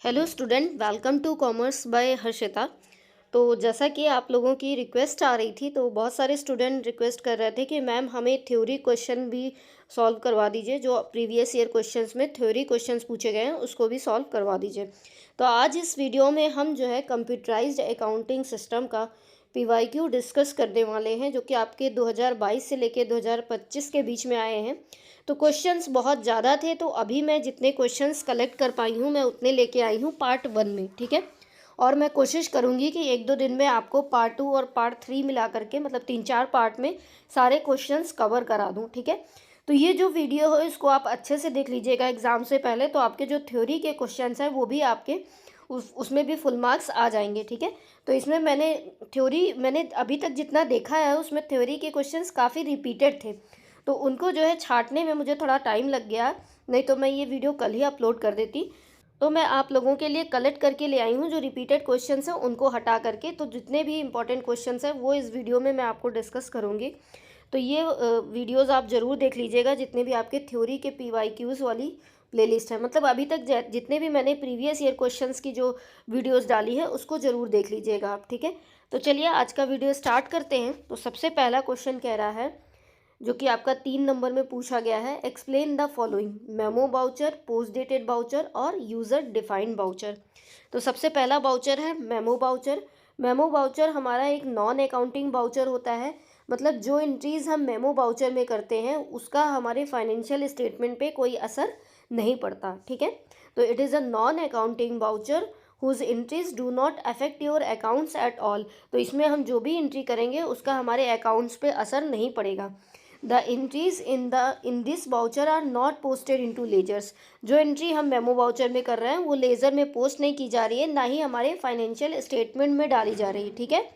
Hello student, welcome to commerce by Harshita. तो जैसा कि आप लोगों की रिक्वेस्ट आ रही थी, तो बहुत सारे स्टूडेंट रिक्वेस्ट कर रहे थे कि मैम हमें थ्योरी क्वेश्चन भी सॉल्व करवा दीजिए। जो प्रीवियस ईयर क्वेश्चंस में थ्योरी क्वेश्चंस पूछे गए हैं उसको भी सॉल्व करवा दीजिए। तो आज इस वीडियो में हम जो है कंप्यूटराइज्ड अकाउंटिंग सिस्टम का पीवाईक्यू डिस्कस करने वाले हैं, जो कि आपके 2022 से लेकर 2025 के बीच में आए हैं। तो क्वेश्चंस बहुत ज़्यादा थे, तो अभी मैं जितने क्वेश्चंस कलेक्ट कर पाई हूँ मैं उतने लेके आई हूँ पार्ट 1 में, ठीक है। और मैं कोशिश करूँगी कि 1-2 दिन में आपको पार्ट 2 और पार्ट 3 मिला करके, मतलब 3-4 पार्ट में सारे क्वेश्चंस कवर करा दूँ, ठीक है। तो ये जो वीडियो है इसको आप अच्छे से देख लीजिएगा एग्ज़ाम से पहले, तो आपके जो थ्योरी के क्वेश्चंस हैं वो भी आपके उसमें भी फुल मार्क्स आ जाएंगे, ठीक है। तो इसमें मैंने अभी तक जितना देखा है उसमें थ्योरी के क्वेश्चंस काफ़ी रिपीटेड थे, तो उनको जो है छाँटने में मुझे थोड़ा टाइम लग गया, नहीं तो मैं ये वीडियो कल ही अपलोड कर देती। तो मैं आप लोगों के लिए कलेक्ट करके ले आई हूँ जो रिपीटेड क्वेश्चंस हैं उनको हटा करके। तो जितने भी इंपॉर्टेंट क्वेश्चंस हैं वो इस वीडियो में मैं आपको डिस्कस करूँगी। तो ये वीडियोज़ आप ज़रूर देख लीजिएगा, जितने भी आपके थ्योरी के पीवाईक्यूज़ वाली प्लेलिस्ट है। मतलब अभी तक जितने भी मैंने प्रीवियस ईयर क्वेश्चंस की जो वीडियोज़ डाली है उसको ज़रूर देख लीजिएगा आप, ठीक है। तो चलिए आज का वीडियो स्टार्ट करते हैं। तो सबसे पहला क्वेश्चन कह रहा है, जो कि आपका 3 नंबर में पूछा गया है, explain the following: memo voucher, post dated voucher और यूज़र डिफाइंड बाउचर। तो सबसे पहला बाउचर है मेमो बाउचर। मेमो बाउचर हमारा एक नॉन अकाउंटिंग बाउचर होता है। मतलब जो एंट्रीज़ हम मेमो बाउचर में करते हैं उसका हमारे फाइनेंशियल स्टेटमेंट पे कोई असर नहीं पड़ता, ठीक है। तो it is a non accounting voucher whose entries do not affect your accounts at all. तो इसमें हम जो भी एंट्री करेंगे उसका हमारे अकाउंट्स पे असर नहीं पड़ेगा। The entries in this voucher are not posted into ledgers. जो एंट्री हम मेमो बाउचर में कर रहे हैं वो लेज़र में पोस्ट नहीं की जा रही है, ना ही हमारे फाइनेंशियल स्टेटमेंट में डाली जा रही है, ठीक है।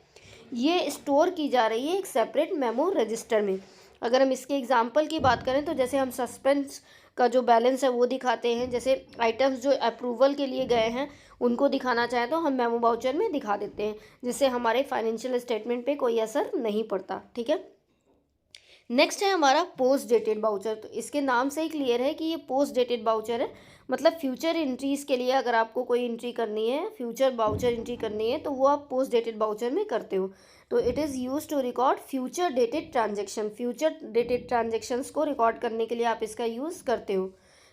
ये स्टोर की जा रही है एक सेपरेट मेमो रजिस्टर में। अगर हम इसके एग्जांपल की बात करें तो जैसे हम सस्पेंस का जो बैलेंस है वो दिखाते हैं, जैसे आइटम्स जो अप्रूवल के लिए गए हैं उनको दिखाना चाहें तो हम मेमो बाउचर में दिखा देते हैं, जिससे हमारे फाइनेंशियल स्टेटमेंट पे कोई असर नहीं पड़ता, ठीक है। नेक्स्ट है हमारा पोस्ट डेटेड बाउचर। तो इसके नाम से ही क्लियर है कि ये पोस्ट डेटेड बाउचर है। मतलब फ्यूचर एंट्रीज़ के लिए अगर आपको कोई एंट्री करनी है, फ्यूचर बाउचर एंट्री करनी है, तो वो आप पोस्ट डेटेड बाउचर में करते हो। तो it is use to record future dated transaction. Future dated transactions को रिकॉर्ड करने के लिए आप इसका यूज़ करते हो,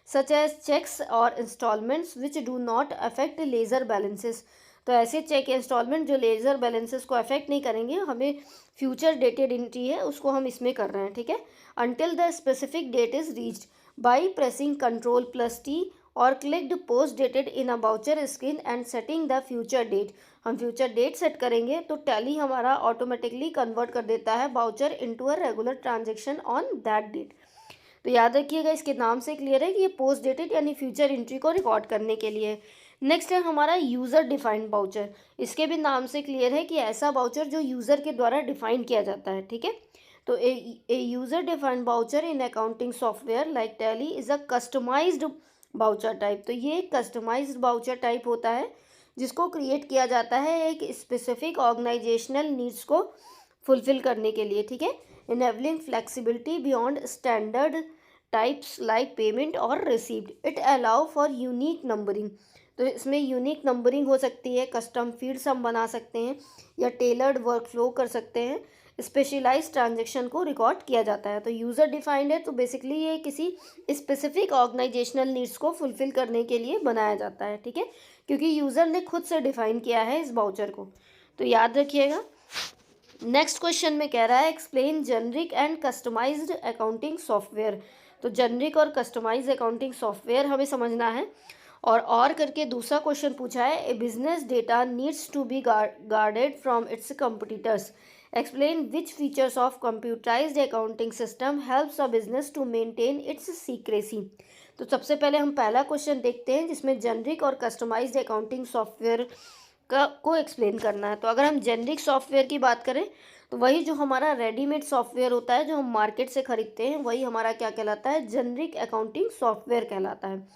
सच एज चेक्स और instalments which do not affect ledger balances. तो ऐसे चेक इंस्टॉलमेंट जो लेजर बैलेंसेस को अफेक्ट नहीं करेंगे, हमें फ्यूचर डेटेड एंट्री है उसको हम इसमें कर रहे हैं, ठीक है। Until the specific date is reached by pressing Ctrl+T और clicked post dated in a voucher screen and setting the future date. हम फ्यूचर डेट सेट करेंगे तो टैली हमारा ऑटोमेटिकली कन्वर्ट कर देता है voucher into a regular transaction on that date. तो याद रखिएगा, इसके नाम से क्लियर है कि ये पोस्ट डेटेड यानी फ्यूचर एंट्री को रिकॉर्ड करने के लिए। नेक्स्ट है हमारा यूज़र डिफाइंड बाउचर। इसके भी नाम से क्लियर है कि ऐसा बाउचर जो यूज़र के द्वारा डिफाइन किया जाता है, ठीक है। तो a user defined voucher in accounting software like Tally is a customised voucher type. तो ये एक कस्टमाइज्ड बाउचर टाइप होता है जिसको क्रिएट किया जाता है एक स्पेसिफिक ऑर्गेनाइजेशनल नीड्स को फुलफिल करने के लिए, ठीक है। Enabling flexibility beyond standard types like payment और received. It allow for unique numbering. तो इसमें यूनिक नंबरिंग हो सकती है, कस्टम फील्ड्स हम बना सकते हैं या टेलर्ड वर्कफ्लो कर सकते हैं, स्पेशलाइज्ड ट्रांजेक्शन को रिकॉर्ड किया जाता है। तो यूज़र डिफाइंड है, तो बेसिकली ये किसी स्पेसिफिक ऑर्गेनाइजेशनल नीड्स को फुलफिल करने के लिए बनाया जाता है, ठीक है, क्योंकि यूज़र ने खुद से डिफाइन किया है इस बाउचर को। तो याद रखिएगा। नेक्स्ट क्वेश्चन में कह रहा है, explain generic and customised accounting software. तो जेनरिक और कस्टमाइज्ड अकाउंटिंग सॉफ्टवेयर हमें समझना है। और करके दूसरा क्वेश्चन पूछा है, a business data needs to be guarded from its competitors. Explain which features of computerised accounting system helps a business to maintain its secrecy. तो सबसे पहले हम पहला क्वेश्चन देखते हैं जिसमें जेनरिक और कस्टमाइज्ड अकाउंटिंग सॉफ्टवेयर को एक्सप्लेन करना है। तो अगर हम जेनरिक सॉफ्टवेयर की बात करें तो वही जो हमारा रेडीमेड सॉफ्टवेयर होता है जो हम मार्केट से खरीदते हैं, वही हमारा क्या कहलाता है, जेनरिक अकाउंटिंग सॉफ्टवेयर कहलाता है।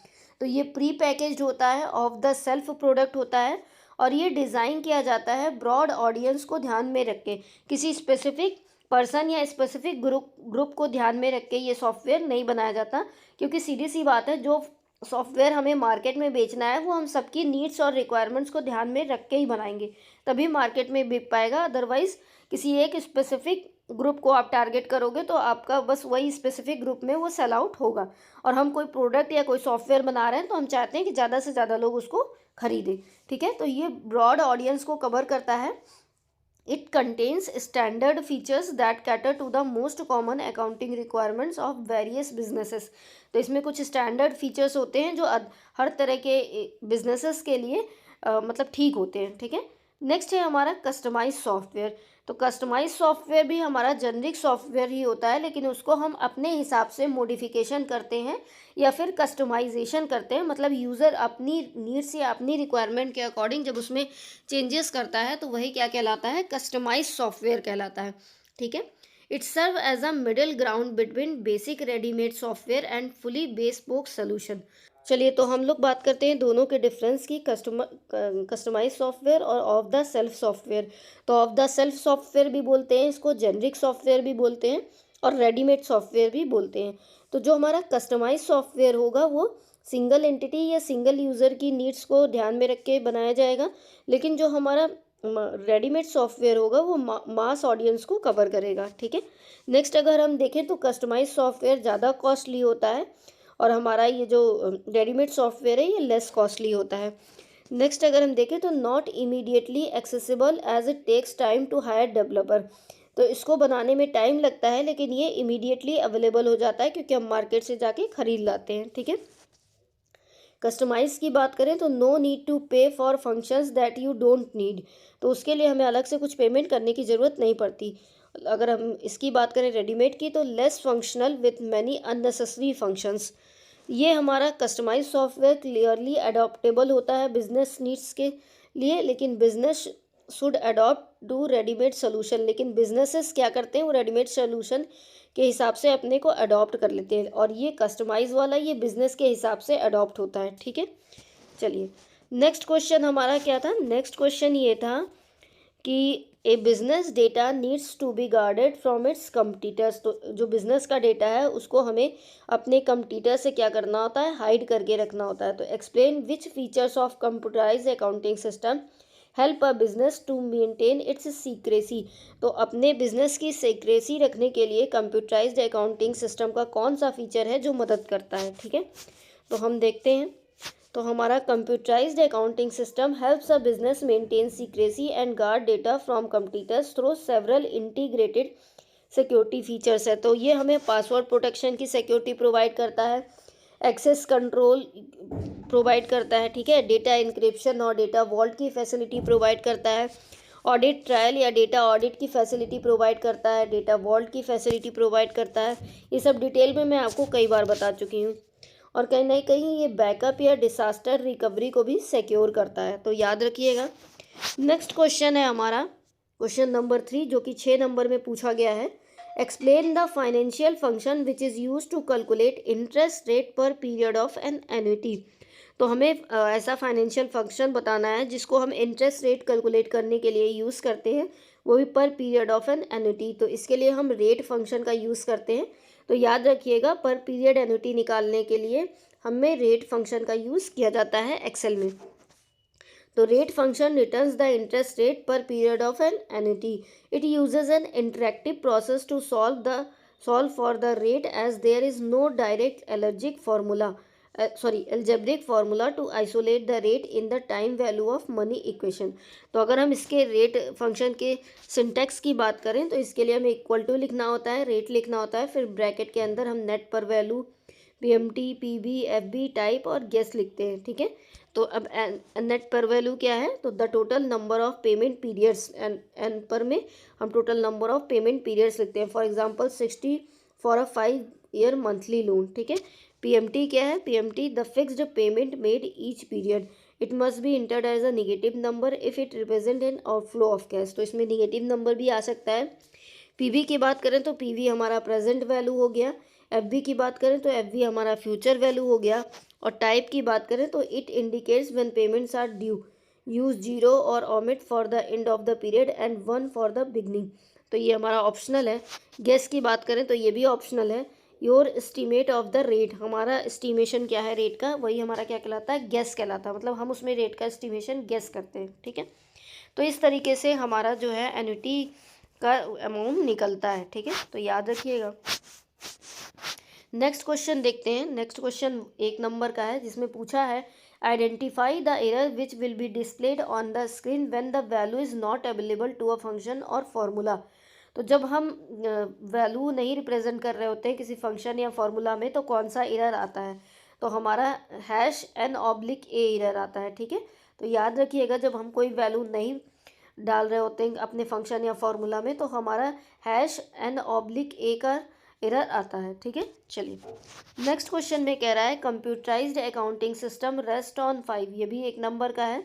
तो ये प्री पैकेज्ड होता है, ऑफ द सेल्फ प्रोडक्ट होता है, और ये डिज़ाइन किया जाता है ब्रॉड ऑडियंस को ध्यान में रख के। किसी स्पेसिफिक पर्सन या स्पेसिफिक ग्रुप को ध्यान में रख के ये सॉफ्टवेयर नहीं बनाया जाता, क्योंकि सीधी सी बात है, जो सॉफ्टवेयर हमें मार्केट में बेचना है वो हम सबकी नीड्स और रिक्वायरमेंट्स को ध्यान में रख के ही बनाएंगे, तभी मार्केट में बिक पाएगा। अदरवाइज किसी एक स्पेसिफिक ग्रुप को आप टारगेट करोगे तो आपका बस वही स्पेसिफिक ग्रुप में वो सेल आउट होगा। और हम कोई प्रोडक्ट या कोई सॉफ्टवेयर बना रहे हैं तो हम चाहते हैं कि ज़्यादा से ज़्यादा लोग उसको खरीदें। ठीक है, तो ये ब्रॉड ऑडियंस को कवर करता है। It contains standard features that cater to the most common accounting requirements of various businesses। तो इसमें कुछ स्टैंडर्ड फीचर्स होते हैं जो हर तरह के बिजनेसेस के लिए मतलब ठीक होते हैं। ठीक है, नेक्स्ट है हमारा कस्टमाइज सॉफ्टवेयर। तो कस्टमाइज सॉफ्टवेयर भी हमारा जेनरिक सॉफ्टवेयर ही होता है, लेकिन उसको हम अपने हिसाब से मॉडिफिकेशन करते हैं या फिर कस्टमाइजेशन करते हैं। मतलब यूज़र अपनी नीड्स या अपनी रिक्वायरमेंट के अकॉर्डिंग जब उसमें चेंजेस करता है तो वही क्या कहलाता है, कस्टमाइज सॉफ्टवेयर कहलाता है। ठीक है, it serve as a middle ground between basic readymade software and fully bespoke solution. चलिए, तो हम लोग बात करते हैं दोनों के डिफरेंस की, कस्टमाइज सॉफ्टवेयर और ऑफ द सेल्फ सॉफ्टवेयर। तो ऑफ द सेल्फ सॉफ्टवेयर भी बोलते हैं इसको, जेनरिक सॉफ्टवेयर भी बोलते हैं और रेडीमेड सॉफ्टवेयर भी बोलते हैं। तो जो हमारा कस्टमाइज सॉफ्टवेयर होगा वो सिंगल एंटिटी या सिंगल यूज़र की नीड्स को ध्यान में रख के बनाया जाएगा, लेकिन जो हमारा रेडीमेड सॉफ्टवेयर होगा वो मास ऑडियंस को कवर करेगा। ठीक है, नेक्स्ट अगर हम देखें तो कस्टमाइज सॉफ्टवेयर ज़्यादा कॉस्टली होता है और हमारा ये जो रेडीमेड सॉफ्टवेयर है ये लेस कॉस्टली होता है। नेक्स्ट अगर हम देखें तो not immediately accessible as it takes time to hire developer. तो इसको बनाने में टाइम लगता है लेकिन ये इमीडिएटली अवेलेबल हो जाता है क्योंकि हम मार्केट से जाके खरीद लाते हैं। ठीक है, कस्टमाइज़ की बात करें तो नो नीड टू पे for functions that you don't need. तो उसके लिए हमें अलग से कुछ पेमेंट करने की ज़रूरत नहीं पड़ती। अगर हम इसकी बात करें रेडीमेड की तो less functional with many unnecessary functions. ये हमारा कस्टमाइज सॉफ्टवेयर क्लियरली अडॉप्टेबल होता है बिजनेस नीड्स के लिए, लेकिन business should adopt to readymade solution. लेकिन बिजनेसेस क्या करते हैं, वो रेडीमेड सोल्यूशन के हिसाब से अपने को अडॉप्ट कर लेते हैं, और ये कस्टमाइज वाला ये बिजनेस के हिसाब से अडॉप्ट होता है। ठीक है, चलिए नेक्स्ट क्वेश्चन हमारा क्या था। नेक्स्ट क्वेश्चन ये था कि a business data needs to be guarded from its competitors. तो जो बिजनेस का डेटा है उसको हमें अपने कम्पिटिटर से क्या करना होता है, हाइड करके रखना होता है। तो explain which features of computerise accounting system help a business to maintain its secrecy. तो अपने बिजनेस की सीक्रेसी रखने के लिए कंप्यूटराइज्ड अकाउंटिंग सिस्टम का कौन सा फीचर है जो मदद करता है। ठीक है, तो हम देखते हैं। तो हमारा computerised accounting system helps a business maintain secrecy and guard data from competitors through several integrated security features है। तो ये हमें पासवर्ड प्रोटेक्शन की सिक्योरिटी प्रोवाइड करता है, एक्सेस कंट्रोल प्रोवाइड करता है। ठीक है, डेटा इंक्रिप्शन और डेटा वॉल्ट की फैसिलिटी प्रोवाइड करता है, ऑडिट ट्रायल या डेटा ऑडिट की फैसिलिटी प्रोवाइड करता है, डेटा वॉल्ट की फैसिलिटी प्रोवाइड करता है। ये सब डिटेल में मैं आपको कई बार बता चुकी हूँ। और कहीं ना कहीं ये बैकअप या डिसास्टर रिकवरी को भी सिक्योर करता है, तो याद रखिएगा। नेक्स्ट क्वेश्चन है हमारा क्वेश्चन नंबर 3, जो कि 6 नंबर में पूछा गया है। Explain the financial function which is use to calculate interest rate per period of an annuity. तो हमें ऐसा फाइनेंशियल फंक्शन बताना है जिसको हम इंटरेस्ट रेट कैलकुलेट करने के लिए यूज़ करते हैं, वो भी पर पीरियड ऑफ एन एन्युटी। तो इसके लिए हम रेट फंक्शन का यूज़ करते हैं। तो याद रखिएगा, पर पीरियड एन्युटी निकालने के लिए हमें रेट फंक्शन का यूज़ किया जाता है एक्सेल में। तो rate function returns the interest rate per period of an annuity. It uses an interactive process to solve for the rate as there is no direct algebraic formula to isolate the rate in the time value of money equation। तो अगर हम इसके rate function के syntax की बात करें तो इसके लिए हमें इक्वल टू लिखना होता है, रेट लिखना होता है, फिर ब्रैकेट के अंदर हम net per value, PMT, PB, FB, type और गेस लिखते हैं। ठीक है, तो अब नेट पर वैल्यू क्या है, तो the total number of payment periods, N per में हम total number of payment periods लिखते हैं। For example 60 for a 5 year monthly loan. ठीक है, पीएमटी क्या है, PMT the fixed payment made each period. It must be entered as a negative number if it represent an outflow of cash. तो इसमें negative number भी आ सकता है। PV की बात करें तो पीवी हमारा प्रेजेंट वैल्यू हो गया। एफबी की बात करें तो एफबी हमारा फ्यूचर वैल्यू हो गया। और टाइप की बात करें तो it indicates when payments are due, use 0 और omit for the end of the period and 1 for the beginning. तो ये हमारा ऑप्शनल है। गेस की बात करें तो ये भी ऑप्शनल है। Your estimate of the rate, हमारा एस्टीमेशन क्या है रेट का, वही हमारा क्या कहलाता है, गेस कहलाता है, मतलब हम उसमें रेट का एस्टीमेशन गेस करते हैं। ठीक है, तो इस तरीके से हमारा जो है एन्युटी का अमाउंट निकलता है। ठीक है, तो याद रखिएगा। नेक्स्ट क्वेश्चन देखते हैं। नेक्स्ट क्वेश्चन 1 नंबर का है, जिसमें पूछा है identify the error which will be displayed on the screen when the value is not available to a function और फॉर्मूला। तो जब हम वैल्यू नहीं रिप्रेजेंट कर रहे होते हैं किसी फंक्शन या फॉर्मूला में, तो कौन सा एरर आता है, तो हमारा #n/a एरर आता है। ठीक है, तो याद रखिएगा, जब हम कोई वैल्यू नहीं डाल रहे होते हैं अपने फंक्शन या फॉर्मूला में, तो हमारा #n/a का एरर आता है। ठीक है, चलिए नेक्स्ट क्वेश्चन में कह रहा है computerised accounting system rest on 5, ये भी 1 नंबर का है।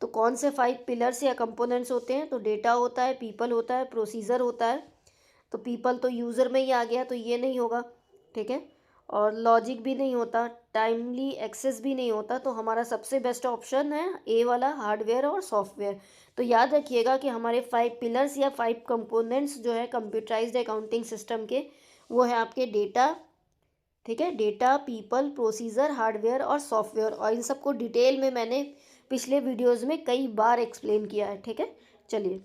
तो कौन से 5 पिलर्स या कंपोनेंट्स होते हैं, तो डेटा होता है, पीपल होता है, प्रोसीजर होता है। तो पीपल तो यूज़र में ही आ गया, तो ये नहीं होगा। ठीक है, और लॉजिक भी नहीं होता, टाइमली एक्सेस भी नहीं होता। तो हमारा सबसे बेस्ट ऑप्शन है ए वाला, हार्डवेयर और सॉफ्टवेयर। तो याद रखिएगा कि हमारे 5 पिलर्स या 5 कंपोनेंट्स जो है कंप्यूटराइज्ड अकाउंटिंग सिस्टम के, वो है आपके डेटा। ठीक है, डेटा, पीपल, प्रोसीजर, हार्डवेयर और सॉफ्टवेयर, और इन सबको डिटेल में मैंने पिछले वीडियोस में कई बार एक्सप्लेन किया है। ठीक है, चलिए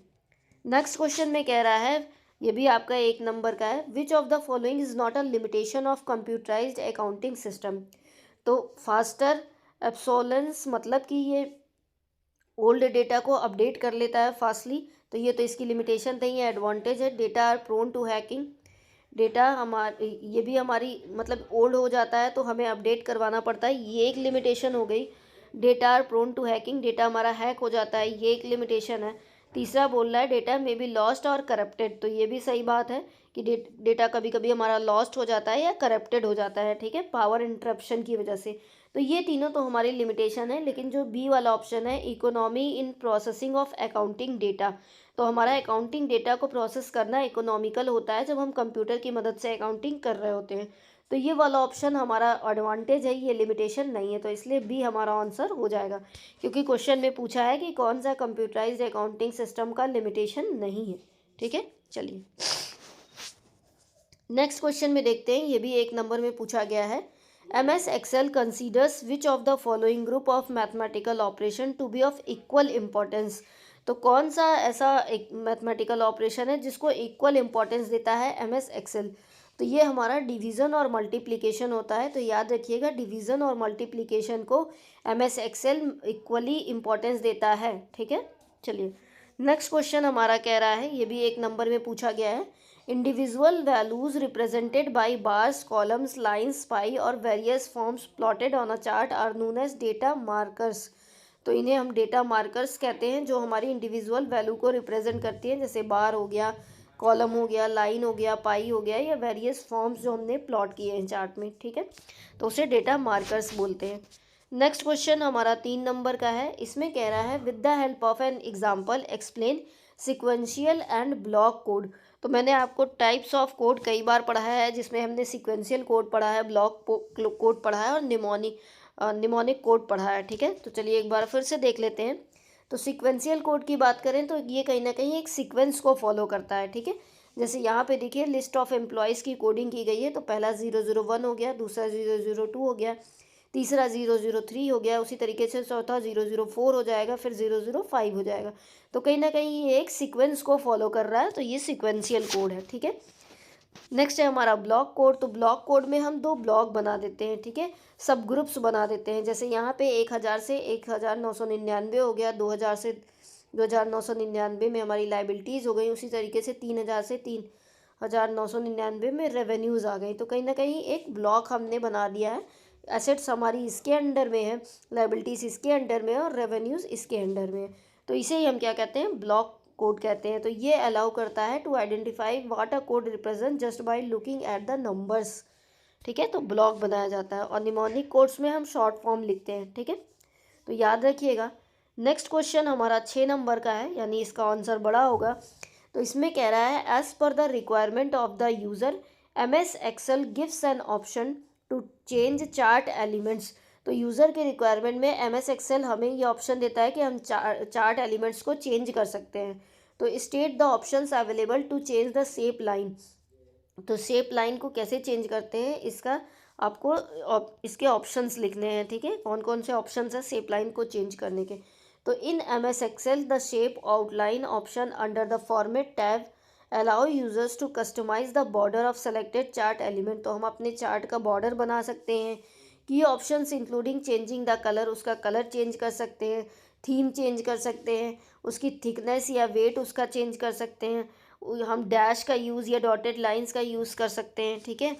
नेक्स्ट क्वेश्चन में कह रहा है, ये भी आपका 1 नंबर का है, which of the following is not a limitation of computerised accounting system. तो फास्टर एब्सोलेंस, मतलब कि ये ओल्ड डेटा को अपडेट कर लेता है फास्टली, तो ये तो इसकी लिमिटेशन नहीं है, एडवांटेज है। Data are prone to hacking, data ये भी हमारी मतलब ओल्ड हो जाता है तो हमें अपडेट करवाना पड़ता है, ये एक लिमिटेशन हो गई। Data are prone to hacking, data हमारा हैक हो जाता है, ये एक लिमिटेशन है। तीसरा बोल रहा है डेटा मे बी लॉस्ट और करप्टेड, तो ये भी सही बात है कि डेटा कभी कभी हमारा लॉस्ट हो जाता है या करप्टेड हो जाता है। ठीक है, पावर इंटरप्शन की वजह से। तो ये तीनों तो हमारी लिमिटेशन है, लेकिन जो बी वाला ऑप्शन है, economy in processing of accounting data, तो हमारा अकाउंटिंग डेटा को प्रोसेस करना इकोनॉमिकल होता है जब हम कंप्यूटर की मदद से अकाउंटिंग कर रहे होते हैं। तो ये वाला ऑप्शन हमारा एडवांटेज है, ये लिमिटेशन नहीं है, तो इसलिए बी हमारा आंसर हो जाएगा, क्योंकि क्वेश्चन में पूछा है कि कौन सा कंप्यूटराइज्ड अकाउंटिंग सिस्टम का लिमिटेशन नहीं है। ठीक है, चलिए नेक्स्ट क्वेश्चन में देखते हैं, ये भी 1 नंबर में पूछा गया है। MS Excel considers which of the following group of mathematical operation to be of equal importance। तो कौन सा ऐसा एक मैथमेटिकल ऑपरेशन है जिसको इक्वल इम्पोर्टेंस देता है MS Excel। तो ये हमारा डिवीज़न और मल्टीप्लिकेशन होता है। तो याद रखिएगा, डिवीज़न और मल्टीप्लिकेशन को MS Excel इक्वली इम्पोर्टेंस देता है। ठीक है, चलिए नेक्स्ट क्वेश्चन हमारा कह रहा है, ये भी 1 नंबर में पूछा गया है, individual values represented by bars, columns, lines, pie और various forms plotted on a chart are known as data markers. तो इन्हें हम डेटा मार्कर्स कहते हैं, जो हमारी इंडिविजुअल वैल्यू को रिप्रेजेंट करती हैं, जैसे बार हो गया, कॉलम हो गया, लाइन हो गया, पाई हो गया, या वेरियस फॉर्म्स जो हमने प्लॉट किए हैं चार्ट में। ठीक है, तो उसे डेटा मार्कर्स बोलते हैं। नेक्स्ट क्वेश्चन हमारा 3 नंबर का है, इसमें कह रहा है with the help of an example explain sequential and block code. तो मैंने आपको टाइप्स ऑफ कोड कई बार पढ़ाया है, जिसमें हमने सिक्वेंशियल कोड पढ़ा है, ब्लॉक कोड पढ़ा है और निमोनिक कोड पढ़ा है। ठीक है, तो चलिए एक बार फिर से देख लेते हैं। तो सिक्वेंशियल कोड की बात करें तो ये कहीं ना कहीं एक सीक्वेंस को फॉलो करता है। ठीक है, जैसे यहाँ पे देखिए लिस्ट ऑफ एम्प्लॉयज़ की कोडिंग की गई है, तो पहला 001 हो गया, दूसरा 002 हो गया, तीसरा 003 हो गया, उसी तरीके से चौथा 004 हो जाएगा, फिर 005 हो जाएगा। तो कहीं ना कहीं ये एक सीक्वेंस को फॉलो कर रहा है, तो ये सिक्वेंशियल कोड है। ठीक है, नेक्स्ट है हमारा ब्लॉक कोड। तो ब्लॉक कोड में हम 2 ब्लॉक बना देते हैं। ठीक है, सब ग्रुप्स बना देते हैं, जैसे यहाँ पे 1000 से 1999 हो गया, 2000 से 2999 में हमारी लाइबिलिटीज़ हो गई, उसी तरीके से 3000 से 3999 में रेवेन्यूज़ आ गई। तो कहीं ना कहीं एक ब्लॉक हमने बना दिया है, एसेट्स हमारी इसके अंडर में है, लाइबिलिटीज़ इसके अंडर में है और रेवेन्यूज़ इसके अंडर में है। तो इसे ही हम क्या कहते हैं, ब्लॉक कोड कहते हैं। तो ये अलाउ करता है to identify what a code represent just by looking at the numbers. ठीक है, तो ब्लॉक बनाया जाता है, और निमोनिक कोड्स में हम शॉर्ट फॉर्म लिखते हैं। ठीक है, तो याद रखिएगा। नेक्स्ट क्वेश्चन हमारा 6 नंबर का है, यानी इसका आंसर बड़ा होगा। तो इसमें कह रहा है as per the requirement of the user MS Excel gives an option to change chart elements. तो यूज़र के रिक्वायरमेंट में MS Excel हमें ये ऑप्शन देता है कि हम चार्ट एलिमेंट्स को चेंज कर सकते हैं। तो state the options available to change the shape line. तो शेप लाइन को कैसे चेंज करते हैं, इसका आपको इसके ऑप्शंस लिखने हैं, ठीक है। कौन कौन से ऑप्शंस हैं शेप लाइन को चेंज करने के। तो in MS Excel the shape outline option under the format tab allow users to customise the border of selected chart element. तो हम अपने चार्ट का बॉर्डर बना सकते हैं। की options including changing the colour, उसका कलर चेंज कर सकते हैं, थीम चेंज कर सकते हैं, उसकी थिकनेस या वेट उसका चेंज कर सकते हैं, हम डैश का यूज़ या डॉटेड लाइंस का यूज़ कर सकते हैं, ठीक है।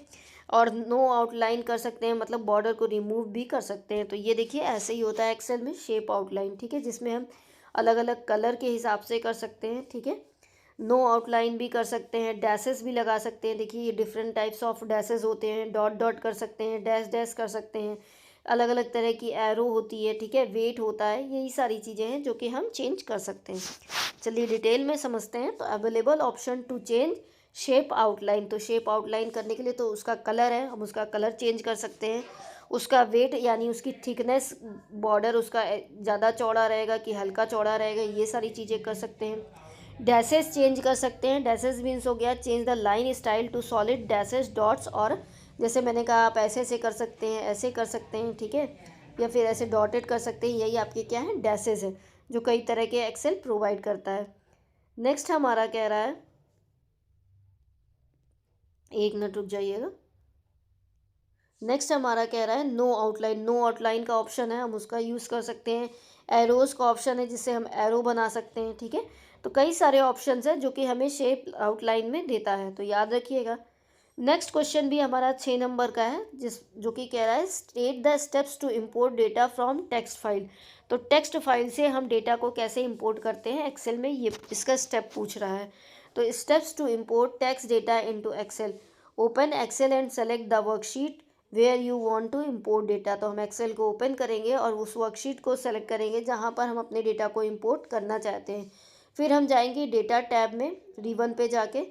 और नो आउटलाइन कर सकते हैं, मतलब बॉर्डर को रिमूव भी कर सकते हैं। तो ये देखिए ऐसे ही होता है एक्सेल में शेप आउटलाइन, ठीक है, जिसमें हम अलग अलग कलर के हिसाब से कर सकते हैं, ठीक है। नो आउटलाइन भी कर सकते हैं, डैसेस भी लगा सकते हैं। देखिए ये डिफरेंट टाइप्स ऑफ डैसेस होते हैं, डॉट डॉट कर सकते हैं, डैश डैश कर सकते हैं, अलग अलग तरह की एरो होती है, ठीक है, वेट होता है, यही सारी चीज़ें हैं जो कि हम चेंज कर सकते हैं। चलिए डिटेल में समझते हैं। तो available option to change shape outline, तो शेप आउटलाइन करने के लिए तो उसका कलर है, हम उसका कलर चेंज कर सकते हैं। उसका वेट यानी उसकी थिकनेस, बॉर्डर उसका ज़्यादा चौड़ा रहेगा कि हल्का चौड़ा रहेगा, ये सारी चीज़ें कर सकते हैं। डैसेस चेंज कर सकते हैं, डैसेस मीन्स हो गया change the line style to solid dashes dots, और जैसे मैंने कहा आप ऐसे ऐसे कर सकते हैं, ऐसे कर सकते हैं, ठीक है, या फिर ऐसे डॉटेड कर सकते हैं। यही आपके क्या है, डैसेस है, जो कई तरह के एक्सेल प्रोवाइड करता है। नेक्स्ट हमारा कह रहा है, एक मिनट रुक जाइएगा। नेक्स्ट हमारा कह रहा है नो आउटलाइन। नो आउटलाइन का ऑप्शन है, हम उसका यूज़ कर सकते हैं। एरोज़ का ऑप्शन है, जिससे हम एरो बना सकते हैं, ठीक है। तो कई सारे ऑप्शंस हैं जो कि हमें शेप आउटलाइन में देता है, तो याद रखिएगा। नेक्स्ट क्वेश्चन भी हमारा 6 नंबर का है, जो कि कह रहा है state the steps to import data from text file. तो टेक्स्ट फाइल से हम डेटा को कैसे इम्पोर्ट करते हैं एक्सेल में, ये इसका स्टेप पूछ रहा है। तो steps to import text data into Excel. Open Excel and select the worksheet where you want to import data. तो हम एक्सेल को ओपन करेंगे और उस वर्कशीट को सेलेक्ट करेंगे जहाँ पर हम अपने डेटा को इम्पोर्ट करना चाहते हैं। फिर हम जाएंगे डेटा टैब में, रिबन पे जाके,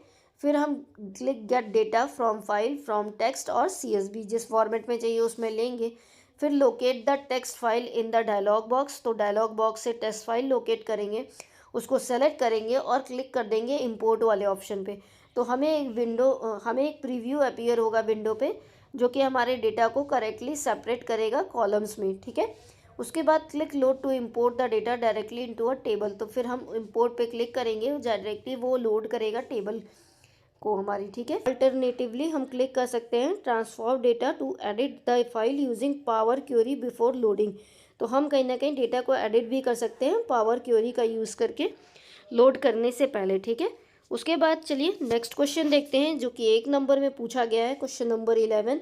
फिर हम click get data from file, from text और CSV, जिस फॉर्मेट में चाहिए उसमें लेंगे। फिर locate the text file in the dialog box. तो डायलॉग बॉक्स से टेक्स्ट फाइल लोकेट करेंगे, उसको सेलेक्ट करेंगे और क्लिक कर देंगे इंपोर्ट वाले ऑप्शन पे। तो हमें एक प्रीव्यू अपीयर होगा विंडो पे, जो कि हमारे डेटा को करेक्टली सेपरेट करेगा कॉलम्स में, ठीक है। उसके बाद click load to import the data directly into a table. तो फिर हम इम्पोर्ट पे क्लिक करेंगे, डायरेक्टली वो लोड करेगा टेबल को हमारी, ठीक है। अल्टरनेटिवली हम क्लिक कर सकते हैं transform data to edit the file using Power Query before loading. तो हम कहीं ना कहीं डेटा को एडिट भी कर सकते हैं पावर क्वेरी का यूज़ करके, लोड करने से पहले, ठीक है। उसके बाद चलिए नेक्स्ट क्वेश्चन देखते हैं, जो कि 1 नंबर में पूछा गया है, क्वेश्चन नंबर 11,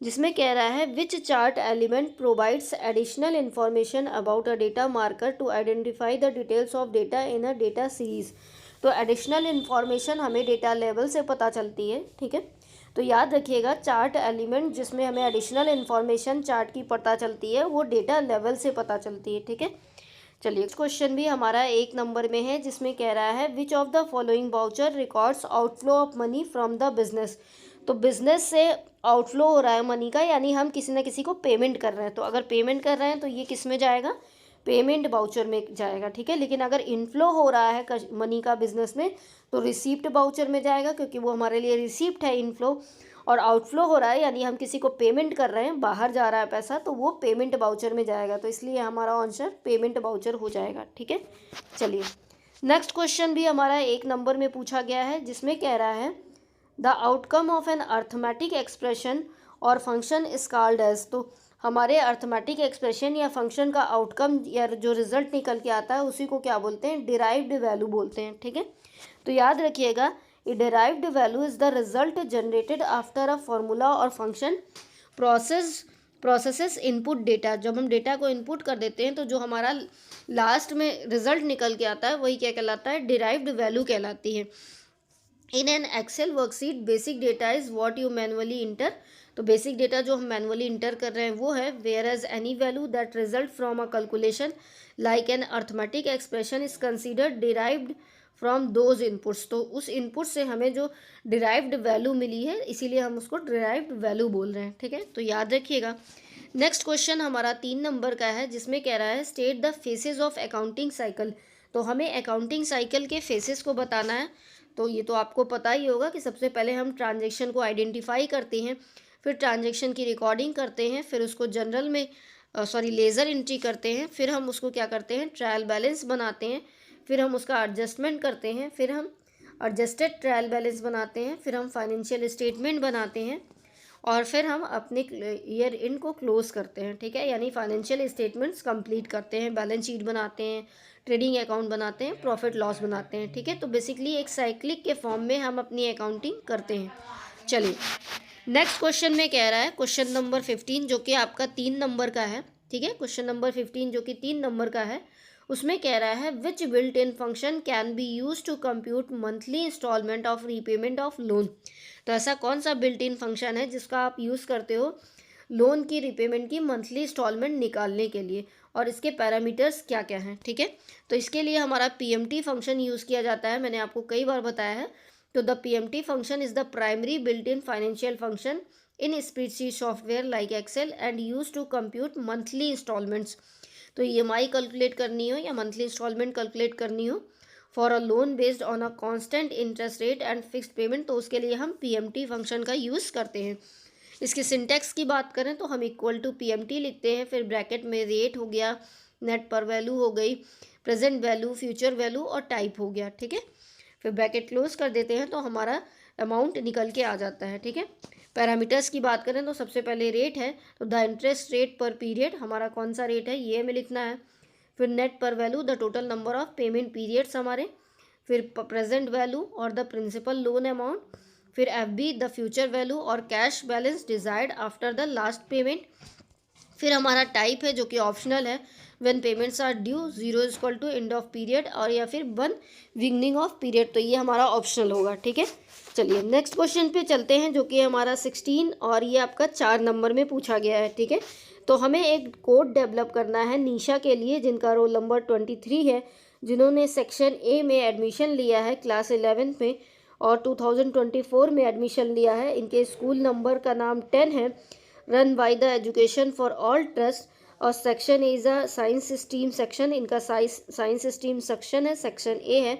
जिसमें कह रहा है which chart element provides additional information about a data marker to identify the details of data in a data series. तो एडिशनल इन्फॉर्मेशन हमें डेटा लेवल से पता चलती है, ठीक है। तो याद रखिएगा चार्ट एलिमेंट जिसमें हमें एडिशनल इन्फॉर्मेशन चार्ट की पता चलती है, वो डेटा लेवल से पता चलती है, ठीक है। चलिए क्वेश्चन भी हमारा 1 नंबर में है, जिसमें कह रहा है which of the following voucher records outflow of money from the business. तो बिजनेस से आउटफ्लो हो रहा है मनी का, यानी हम किसी न किसी को पेमेंट कर रहे हैं। तो अगर पेमेंट कर रहे हैं तो ये किस में जाएगा, पेमेंट वाउचर में जाएगा, ठीक है। लेकिन अगर इनफ्लो हो रहा है मनी का बिजनेस में, तो रिसीप्ट वाउचर में जाएगा, क्योंकि वो हमारे लिए रिसीप्ट है इनफ्लो। और आउटफ्लो हो रहा है यानी हम किसी को पेमेंट कर रहे हैं, बाहर जा रहा है पैसा, तो वो पेमेंट वाउचर में जाएगा। तो इसलिए हमारा आंसर पेमेंट वाउचर हो जाएगा, ठीक है। चलिए नेक्स्ट क्वेश्चन भी हमारा 1 नंबर में पूछा गया है, जिसमें कह रहा है the outcome of an arithmetic expression और फंक्शन इज कॉल्ड एज। तो हमारे अर्थमेटिक एक्सप्रेशन या फंक्शन का आउटकम या जो रिजल्ट निकल के आता है उसी को क्या बोलते हैं, डिराइव्ड वैल्यू बोलते हैं, ठीक है। तो याद रखिएगा a derived value is the result generated after a formula और फंक्शन प्रोसेसेस इनपुट डेटा। जब हम डेटा को इनपुट कर देते हैं तो जो हमारा लास्ट में रिजल्ट निकल के आता है वही क्या कहलाता है, डिराइव्ड वैल्यू कहलाती है। In an Excel worksheet basic data is what you manually enter. तो बेसिक डेटा जो हम मैनुअली इंटर कर रहे हैं वो है whereas any value that result from a calculation like an arithmetic expression is considered derived from those inputs. तो उस इनपुट से हमें जो डिराइव्ड वैल्यू मिली है, इसीलिए हम उसको डिराइव्ड वैल्यू बोल रहे हैं, ठीक है। तो याद रखिएगा। नेक्स्ट क्वेश्चन हमारा 3 नंबर का है, जिसमें कह रहा है state the faces of accounting cycle. तो हमें अकाउंटिंग साइकिल के फेसेस को बताना है। तो ये तो आपको पता ही होगा कि सबसे पहले हम ट्रांजैक्शन को आइडेंटिफाई करते हैं, फिर ट्रांजैक्शन की रिकॉर्डिंग करते हैं, फिर उसको जनरल में लेज़र एंट्री करते हैं, फिर हम उसको क्या करते हैं, ट्रायल बैलेंस बनाते हैं, फिर हम उसका एडजस्टमेंट करते हैं, फिर हम एडजस्टेड ट्रायल बैलेंस बनाते हैं, फिर हम फाइनेंशियल स्टेटमेंट बनाते हैं और फिर हम अपने ईयर एंड को क्लोज करते हैं। ठीक है, यानी फाइनेंशियल स्टेटमेंट्स कंप्लीट करते हैं, बैलेंस शीट बनाते हैं, ट्रेडिंग अकाउंट बनाते हैं, प्रॉफिट लॉस बनाते हैं। ठीक है, तो बेसिकली एक साइक्लिक के फॉर्म में हम अपनी अकाउंटिंग करते हैं। चलिए नेक्स्ट क्वेश्चन में कह रहा है, क्वेश्चन नंबर 15 जो कि आपका 3 नंबर का है। ठीक है, क्वेश्चन नंबर 15 जो कि 3 नंबर का है, उसमें कह रहा है which built in function can be use to compute monthly instalment of repayment of loan. तो ऐसा कौन सा बिल्ट इन फंक्शन है जिसका आप यूज़ करते हो लोन की रिपेमेंट की मंथली इंस्टॉलमेंट निकालने के लिए, और इसके पैरामीटर्स क्या क्या हैं। ठीक है, तो इसके लिए हमारा पीएमटी फंक्शन यूज़ किया जाता है, मैंने आपको कई बार बताया है। तो the PMT function is the primary built in financial function in spreadsheet software like Excel and use to compute monthly instalments. तो ईएमआई कैलकुलेट करनी हो या मंथली इंस्टॉलमेंट कैलकुलेट करनी हो for a loan based on a constant interest rate and fixed payment, तो उसके लिए हम पीएमटी फंक्शन का यूज़ करते हैं। इसके सिंटेक्स की बात करें तो हम इक्वल टू पीएमटी लिखते हैं, फिर ब्रैकेट में रेट हो गया, नेट पर वैल्यू हो गई, प्रेजेंट वैल्यू, फ्यूचर वैल्यू और टाइप हो गया। ठीक है, फिर ब्रैकेट क्लोज कर देते हैं तो हमारा अमाउंट निकल के आ जाता है। ठीक है, पैरामीटर्स की बात करें तो सबसे पहले रेट है, तो the interest rate per period हमारा कौन सा रेट है ये हमें लिखना है। फिर net per value the total number of payment periods हमारे, फिर प्रेजेंट वैल्यू और द प्रिंसिपल लोन अमाउंट, फिर F B the future value और cash balance desired after the last payment. फिर हमारा टाइप है जो कि ऑप्शनल है, when payments are due, 0 is equal to end of period और या फिर 1 बिगनिंग ऑफ पीरियड, तो ये हमारा ऑप्शनल होगा। ठीक है, चलिए नेक्स्ट क्वेश्चन पे चलते हैं जो कि हमारा 16 और ये आपका 4 नंबर में पूछा गया है। ठीक है, तो हमें एक कोड डेवलप करना है निशा के लिए जिनका रोल नंबर 23 है, जिन्होंने सेक्शन ए में एडमिशन लिया है क्लास 11 में और 2024 में एडमिशन लिया है। इनके स्कूल नंबर का नाम 10 है, run by the education for all trust, और section is a science stream section, इनका साइंस स्ट्रीम सेक्शन है, सेक्शन ए है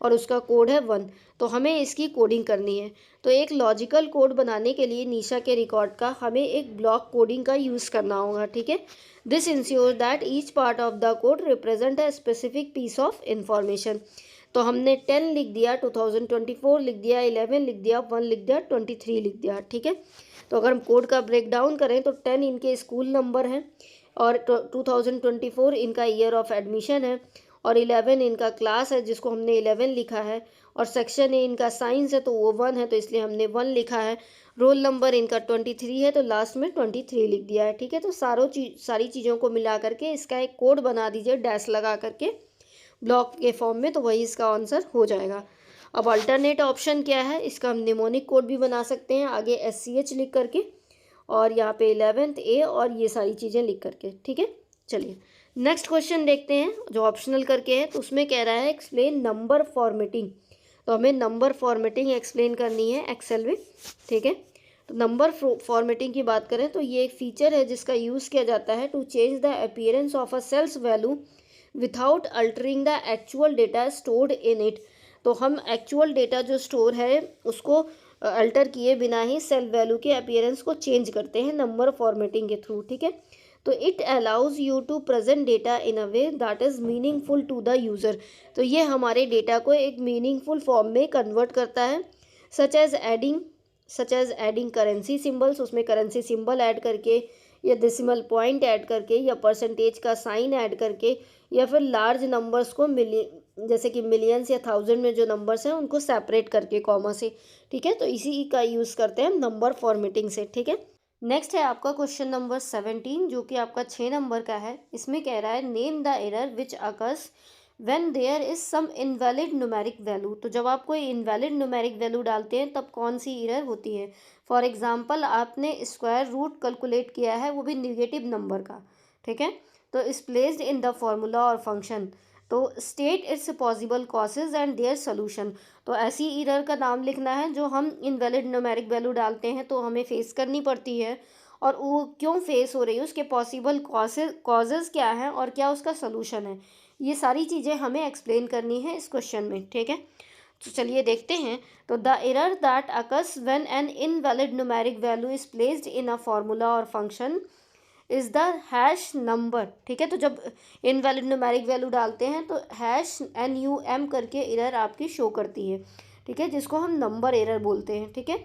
और उसका कोड है 1। तो हमें इसकी कोडिंग करनी है। तो एक लॉजिकल कोड बनाने के लिए निशा के रिकॉर्ड का हमें एक ब्लॉक कोडिंग का यूज़ करना होगा। ठीक है, this ensure that each part of the code represent a specific piece of information. तो हमने 10 लिख दिया, 2024 लिख दिया, 11 लिख दिया, 1 लिख दिया, 23 लिख दिया। ठीक है, तो अगर हम कोड का ब्रेक डाउन करें तो 10 इनके स्कूल नंबर हैं और 2024 इनका ईयर ऑफ एडमिशन है और 11 इनका क्लास है जिसको हमने 11 लिखा है, और सेक्शन ए इनका साइंस है तो वो 1 है तो इसलिए हमने 1 लिखा है। रोल नंबर इनका 23 है तो लास्ट में 23 लिख दिया है। ठीक है, तो सारी चीज़ों को मिला करके इसका एक कोड बना दीजिए डैश लगा करके ब्लॉक के फॉर्म में, तो वही इसका आंसर हो जाएगा। अब अल्टरनेट ऑप्शन क्या है, इसका हम निमोनिक कोड भी बना सकते हैं आगे SCH लिख करके और यहाँ पे 11th A और ये सारी चीज़ें लिख करके। ठीक है, चलिए नेक्स्ट क्वेश्चन देखते हैं जो ऑप्शनल करके है, तो उसमें कह रहा है एक्सप्लेन नंबर फॉर्मेटिंग। तो हमें नंबर फॉर्मेटिंग एक्सप्लेन करनी है एक्सेल में। ठीक है, तो नंबर फॉर्मेटिंग की बात करें तो ये एक फीचर है जिसका यूज़ किया जाता है to change the appearance of a cell's value without altering the actual data stored in it. तो हम एक्चुअल डेटा जो स्टोर है उसको अल्टर किए बिना ही सेल वैल्यू के अपीयरेंस को चेंज करते हैं नंबर फॉर्मेटिंग के थ्रू। ठीक है, तो it allows you to present data in a way that is meaningful to the user. तो ये हमारे डेटा को एक मीनिंगफुल फॉर्म में कन्वर्ट करता है, such as adding currency symbols, उसमें करेंसी सिंबल ऐड करके या डेसिमल पॉइंट ऐड करके या परसेंटेज का साइन ऐड करके या फिर लार्ज नंबर्स को जैसे कि मिलियंस या 1000 में जो नंबर्स हैं उनको सेपरेट करके कॉमा से। ठीक है, तो इसी का यूज़ करते हैं नंबर फॉर्मेटिंग से। ठीक है, नेक्स्ट है आपका क्वेश्चन नंबर 17 जो कि आपका 6 नंबर का है। इसमें कह रहा है name the error which occurs when there is some invalid numeric value. तो जब आप कोई इनवैलिड न्यूमेरिक वैल्यू डालते हैं तब कौन सी एरर होती है। फॉर एग्जांपल आपने स्क्वायर रूट कैलकुलेट किया है वो भी निगेटिव नंबर का। ठीक है, तो is placed in the formula और फंक्शन, तो state its possible causes and their solution. तो ऐसी एरर का नाम लिखना है जो हम इनवैलिड न्यूमेरिक वैल्यू डालते हैं तो हमें फेस करनी पड़ती है और वो क्यों फेस हो रही है, उसके पॉसिबल कॉजेज़ क्या हैं और क्या उसका सोल्यूशन है। ये सारी चीज़ें हमें एक्सप्लेन करनी है इस क्वेश्चन में। ठीक है, तो चलिए देखते हैं। तो the error that occurs when an invalid numeric value is placed in a formula और function is the hash number. ठीक है, तो जब इनवैलिड न्यूमेरिक वैल्यू डालते हैं तो हैश NUM करके एरर आपकी शो करती है। ठीक है, जिसको हम नंबर एरर बोलते हैं। ठीक है,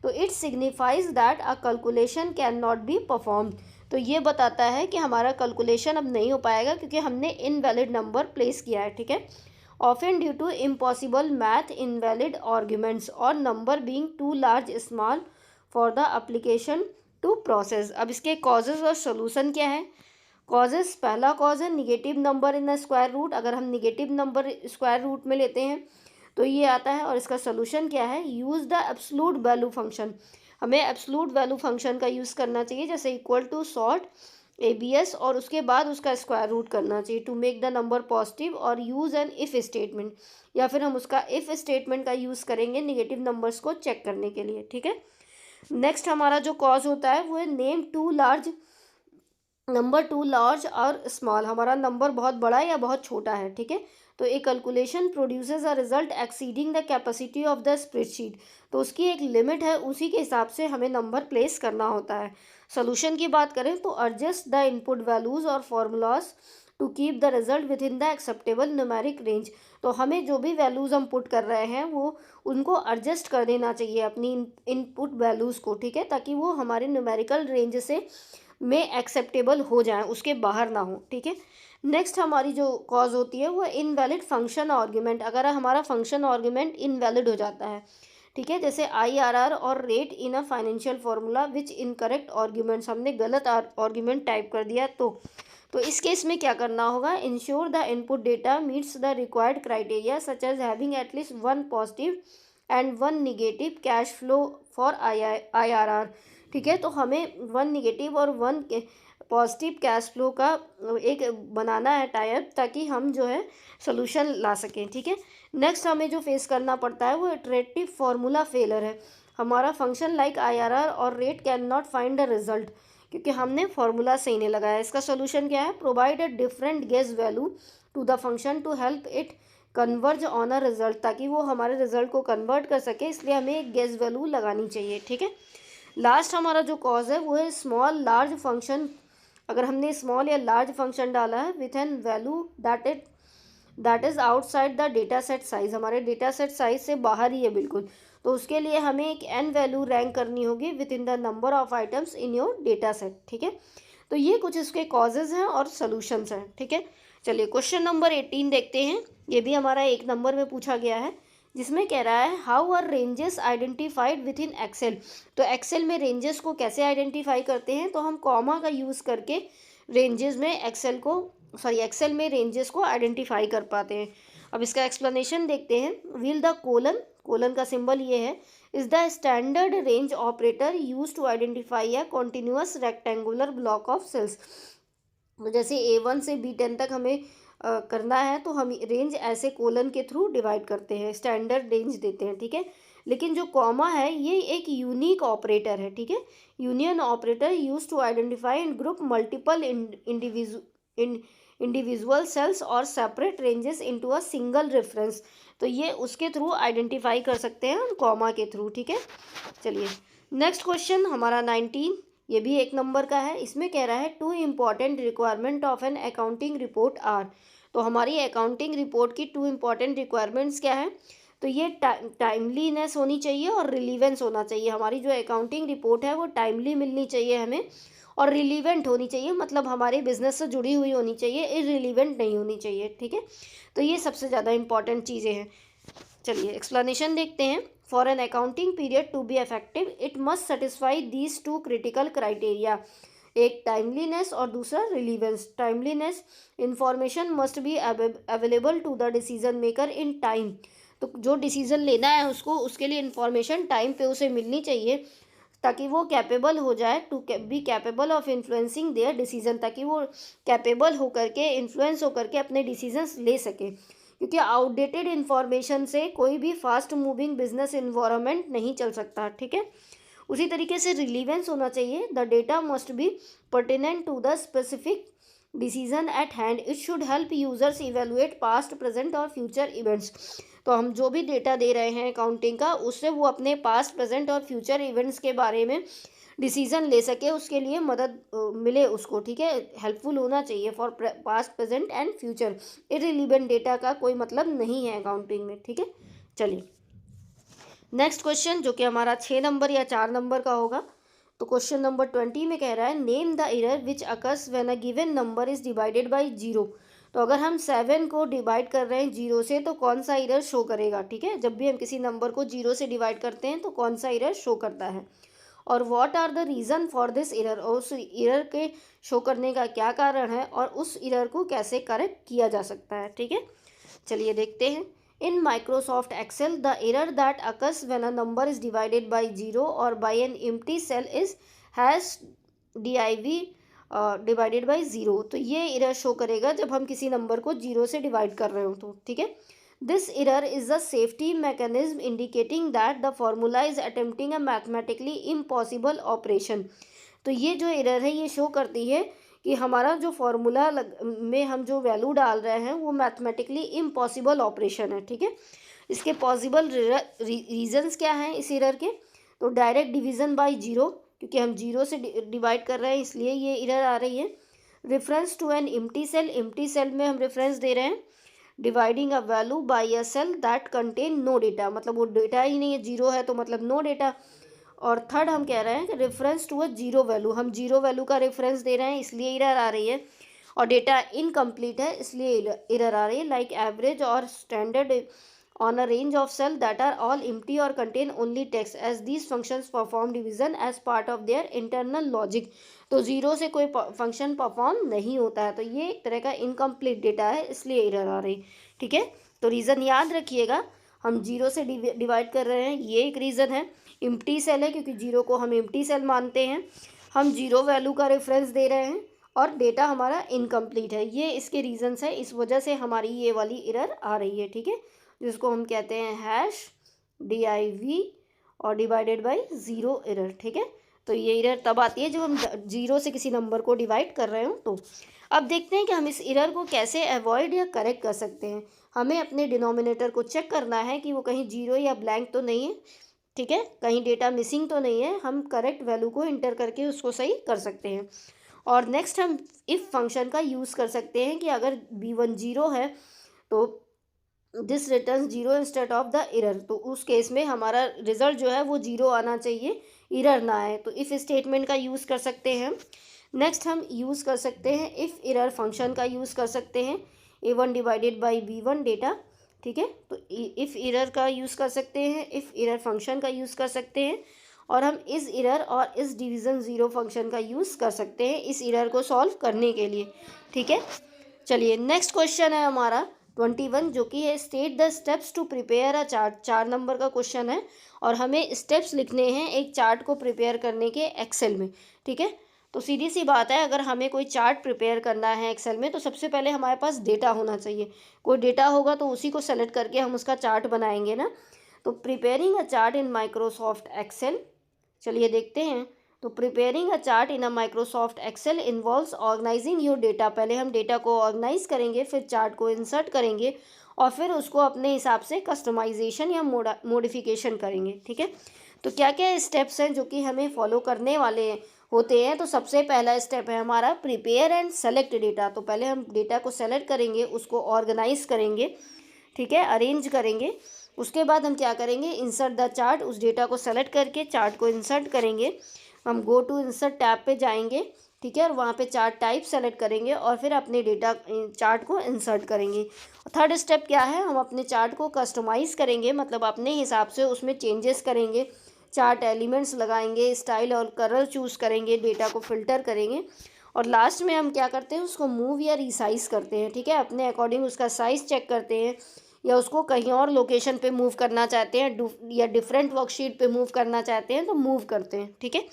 तो it signifies that a calculation can not be perform. तो ये बताता है कि हमारा कैलकुलेशन अब नहीं हो पाएगा क्योंकि हमने इनवैलिड नंबर प्लेस किया है। ठीक है, often due to impossible math, invalid arguments और number being too large small for the application to process। अब इसके causes और solution क्या है? causes, पहला cause है negative number in square root. अगर हम निगेटिव नंबर स्क्वायर रूट में लेते हैं तो ये आता है। और इसका सोल्यूशन क्या है? Use the absolute value function. हमें एब्सोल्यूट वैल्यू फंक्शन का यूज़ करना चाहिए, जैसे इक्वल टू सॉर्ट ABS और उसके बाद उसका स्क्वायर रूट करना चाहिए to make the number positive, और यूज़ एन इफ़ स्टेटमेंट, या फिर हम उसका इफ़ स्टेटमेंट का यूज़ करेंगे नेगेटिव नंबर्स को चेक करने के लिए। ठीक है, नेक्स्ट हमारा जो कॉज होता है वो है name too large, number too large और स्मॉल। हमारा नंबर बहुत बड़ा है या बहुत छोटा है। ठीक है, तो एक calculation produces a result exceeding the capacity of the spreadsheet. तो उसकी एक लिमिट है, उसी के हिसाब से हमें नंबर प्लेस करना होता है। सोल्यूशन की बात करें तो एडजस्ट द इनपुट वैल्यूज और formulas to keep the result within the acceptable numeric range. तो हमें जो भी वैल्यूज़ हम पुट कर रहे हैं वो उनको एडजस्ट कर देना चाहिए अपनी इनपुट वैल्यूज़ को। ठीक है, ताकि वो हमारे न्यूमेरिकल रेंज से में एक्सेप्टेबल हो जाए, उसके बाहर ना हो। ठीक है, नेक्स्ट हमारी जो कॉज होती है वो इनवैलिड फंक्शन आर्ग्यूमेंट। अगर हमारा फंक्शन आर्ग्यूमेंट इनवैलिड हो जाता है, ठीक है, जैसे IRR और rate in a financial formula which incorrect arguments, हमने गलत आर्ग्यूमेंट टाइप कर दिया तो इस केस में क्या करना होगा? Ensure the input data meets the required criteria such as having at least one positive and one negative cash flow for IRR। ठीक है, तो हमें वन निगेटिव और वन पॉजिटिव कैश फ्लो का एक बनाना है टाइप, ताकि हम जो है सोल्यूशन ला सकें। ठीक है, नेक्स्ट हमें जो फेस करना पड़ता है वो इटरेटिव फार्मूला फेलर है। हमारा फंक्शन लाइक IRR और rate can not find the result, क्योंकि हमने फार्मूला सही नहीं लगाया। इसका सोल्यूशन क्या है? Provide a different guess value to the function to help it converge on a result, ताकि वो हमारे रिजल्ट को कन्वर्ट कर सके, इसलिए हमें एक गेस वैल्यू लगानी चाहिए। ठीक है, लास्ट हमारा जो कॉज है वो है स्मॉल लार्ज फंक्शन। अगर हमने स्मॉल या लार्ज फंक्शन डाला है with an value that is outside the data set size, हमारे डेटा सेट साइज से बाहर ही है बिल्कुल, तो उसके लिए हमें एक n वैल्यू रैंक करनी होगी with in the number of items in your data set. ठीक है, तो ये कुछ इसके कॉजेज़ हैं और सोल्यूशंस हैं। ठीक है, चलिए क्वेश्चन नंबर 18 देखते हैं। ये भी हमारा एक नंबर में पूछा गया है, जिसमें कह रहा है how are ranges identified within Excel. तो एक्सेल में रेंजेस को कैसे आइडेंटिफाई करते हैं? तो हम कॉमा का यूज़ करके रेंजेस में एक्सेल में रेंजेस को आइडेंटिफाई कर पाते हैं। अब इसका एक्सप्लेनेशन देखते हैं। व्हील द कोलन का सिंबल ये है, is the standard range operator use to identify a continuous rectangular block of cells. तो जैसे A1 से B10 तक हमें करना है, तो हम रेंज ऐसे कोलन के थ्रू डिवाइड करते हैं, स्टैंडर्ड रेंज देते हैं। ठीक है, लेकिन जो कॉमा है ये एक यूनिक ऑपरेटर है। ठीक है, union operator use to identify and group multiple individual cells और separate ranges into a single reference. तो ये उसके थ्रू आइडेंटिफाई कर सकते हैं हम कॉमा के थ्रू। ठीक है, चलिए नेक्स्ट क्वेश्चन हमारा 19, ये भी एक नंबर का है। इसमें कह रहा है two important requirement of an accounting report are. तो हमारी अकाउंटिंग रिपोर्ट की टू इम्पॉर्टेंट रिक्वायरमेंट्स क्या है? तो ये टाइमलीनेस होनी चाहिए और रिलीवेंस होना चाहिए। हमारी जो अकाउंटिंग रिपोर्ट है वो टाइमली मिलनी चाहिए हमें, और रिलीवेंट होनी चाहिए, मतलब हमारे बिजनेस से जुड़ी हुई होनी चाहिए, इररिलीवेंट नहीं होनी चाहिए। ठीक है, तो ये सबसे ज़्यादा इंपॉर्टेंट चीज़ें हैं। चलिए एक्सप्लेनेशन देखते हैं। For an accounting period to be effective it must satisfy these two critical criteria, एक टाइमलीनेस और दूसरा relevance. Timeliness, information must be available to the decision maker in time. तो जो डिसीजन लेना है उसको, उसके लिए इंफॉर्मेशन टाइम पे उसे मिलनी चाहिए, ताकि वो कैपेबल हो जाए to be capable of influencing their decision, ताकि वो कैपेबल होकर के, इन्फ्लुएंस होकर के अपने डिसीजंस ले सके। क्योंकि आउटडेटेड इन्फॉर्मेशन से कोई भी फास्ट मूविंग बिजनेस इन्वायरमेंट नहीं चल सकता। ठीक है, उसी तरीके से रिलीवेंस होना चाहिए। The data must be pertinent to the specific decision at hand. It should help users evaluate past, present और फ्यूचर इवेंट्स। तो हम जो भी डेटा दे रहे हैं अकाउंटिंग का, उससे वो अपने पास्ट, प्रेजेंट और फ्यूचर इवेंट्स के बारे में डिसीजन ले सके, उसके लिए मदद मिले उसको, ठीक है, हेल्पफुल होना चाहिए for past, present and future. Irrelevant data का कोई मतलब नहीं है अकाउंटिंग में, ठीक है। चलिए नेक्स्ट क्वेश्चन, जो कि हमारा 6 नंबर या 4 नंबर का होगा। तो क्वेश्चन नंबर 20 में कह रहा है name the error which occurs when a given number is divided by 0। तो अगर हम 7 को डिवाइड कर रहे हैं 0 से, तो कौन सा एरर शो करेगा, ठीक है। जब भी हम किसी नंबर को 0 से डिवाइड करते हैं तो कौन सा एरर शो करता है, और what are the reason for this error, और उस एरर के शो करने का क्या कारण है, और उस एरर को कैसे करेक्ट किया जा सकता है, ठीक है। चलिए देखते हैं। In Microsoft Excel, the error that occurs when a number is divided by 0 or by an empty cell is hash div divided by 0। तो ये एरर शो करेगा जब हम किसी नंबर को 0 से डिवाइड कर रहे हो, तो ठीक है। This error is a safety mechanism indicating that the formula is attempting a mathematically impossible operation. तो ये जो एरर है ये शो करती है कि हमारा जो फॉर्मूला में हम जो वैल्यू डाल रहे हैं वो मैथमेटिकली इम्पॉसिबल ऑपरेशन है, ठीक है। इसके पॉसिबल रीजंस क्या हैं इस एरर के। तो डायरेक्ट डिवीज़न बाय 0, क्योंकि हम 0 से डिवाइड कर रहे हैं इसलिए ये एरर आ रही है। Reference to an empty cell, empty cell में हम रेफरेंस दे रहे हैं। Dividing a value by a cell that contain no data, मतलब वो डेटा ही नहीं है, 0 है तो मतलब नो डेटा। और थर्ड हम कह रहे हैं कि रेफरेंस टू अ 0 वैल्यू, हम 0 वैल्यू का रेफरेंस दे रहे हैं इसलिए एरर आ रही है। और डेटा इनकम्प्लीट है इसलिए एरर आ रही है। लाइक एवरेज और standard on a range of cell that are all empty और contain only text as these functions perform division as part of their internal logic. तो 0 से कोई फंक्शन परफॉर्म नहीं होता है, तो ये एक तरह का इनकम्प्लीट डेटा है इसलिए एरर आ रही, ठीक है। तो रीज़न याद रखिएगा, हम 0 से डिवाइड कर रहे हैं ये एक रीज़न है। एम्प्टी सेल है क्योंकि 0 को हम एम्प्टी सेल मानते हैं। हम 0 वैल्यू का रेफरेंस दे रहे हैं और डेटा हमारा इनकम्प्लीट है, ये इसके रीजंस है। इस वजह से हमारी ये वाली एरर आ रही है, ठीक है, जिसको हम कहते हैं हैश div और डिवाइडेड बाय 0 एरर, ठीक है। तो ये एरर तब आती है जब हम 0 से किसी नंबर को डिवाइड कर रहे हो। तो अब देखते हैं कि हम इस एरर को कैसे अवॉइड या करेक्ट कर सकते हैं। हमें अपने डिनोमिनेटर को चेक करना है कि वो कहीं 0 या ब्लैंक तो नहीं है, ठीक है, कहीं डेटा मिसिंग तो नहीं है। हम करेक्ट वैल्यू को इंटर करके उसको सही कर सकते हैं। और नेक्स्ट हम इफ़ फंक्शन का यूज़ कर सकते हैं कि अगर b1 0 है तो this return 0 instead of the error, तो उस केस में हमारा रिजल्ट जो है वो 0 आना चाहिए, एरर ना आए। तो इफ़ स्टेटमेंट का यूज़ कर सकते हैं। नेक्स्ट हम यूज़ कर सकते हैं इफ़ एरर फंक्शन का यूज़ कर सकते हैं, a1 divided by b1 data, ठीक है। तो इफ़ एरर का यूज़ कर सकते हैं, इफ़ एरर फंक्शन का यूज़ कर सकते हैं, और हम इस एरर और इस डिवीज़न 0 फंक्शन का यूज़ कर सकते हैं इस एरर को सॉल्व करने के लिए, ठीक है। चलिए नेक्स्ट क्वेश्चन है हमारा 21, जो कि है state the steps to prepare a chart. 4 number का क्वेश्चन है और हमें स्टेप्स लिखने हैं एक चार्ट को प्रिपेयर करने के एक्सेल में, ठीक है। तो सीधी सी बात है, अगर हमें कोई चार्ट प्रिपेयर करना है एक्सेल में तो सबसे पहले हमारे पास डेटा होना चाहिए। कोई डेटा होगा तो उसी को सेलेक्ट करके हम उसका चार्ट बनाएंगे ना। तो preparing a chart in Microsoft Excel, चलिए देखते हैं। तो preparing a chart in a Microsoft Excel involves organizing your data. पहले हम डेटा को ऑर्गेनाइज करेंगे, फिर चार्ट को इंसर्ट करेंगे और फिर उसको अपने हिसाब से कस्टमाइजेशन या मॉडिफिकेशन करेंगे, ठीक है। तो क्या क्या स्टेप्स हैं जो कि हमें फॉलो करने वाले होते हैं। तो सबसे पहला स्टेप है हमारा प्रिपेयर एंड सेलेक्ट डेटा। तो पहले हम डेटा को सेलेक्ट करेंगे, उसको ऑर्गेनाइज करेंगे, ठीक है, अरेंज करेंगे। उसके बाद हम क्या करेंगे, इंसर्ट द चार्ट, उस डेटा को सेलेक्ट करके चार्ट को इंसर्ट करेंगे। हम गो टू इंसर्ट टैब पे जाएंगे, ठीक है, और वहाँ पे चार्ट टाइप सेलेक्ट करेंगे और फिर अपने डेटा चार्ट को इंसर्ट करेंगे। थर्ड स्टेप क्या है, हम अपने चार्ट को कस्टमाइज़ करेंगे, मतलब अपने हिसाब से उसमें चेंजेस करेंगे, चार्ट एलिमेंट्स लगाएंगे, स्टाइल और कलर चूज़ करेंगे, डेटा को फिल्टर करेंगे। और लास्ट में हम क्या करते हैं, उसको मूव या रिसाइज़ करते हैं, ठीक है, अपने अकॉर्डिंग उसका साइज़ चेक करते हैं, या उसको कहीं और लोकेशन पे मूव करना चाहते हैं या डिफरेंट वर्कशीट पे मूव करना चाहते हैं तो मूव करते हैं, ठीक है।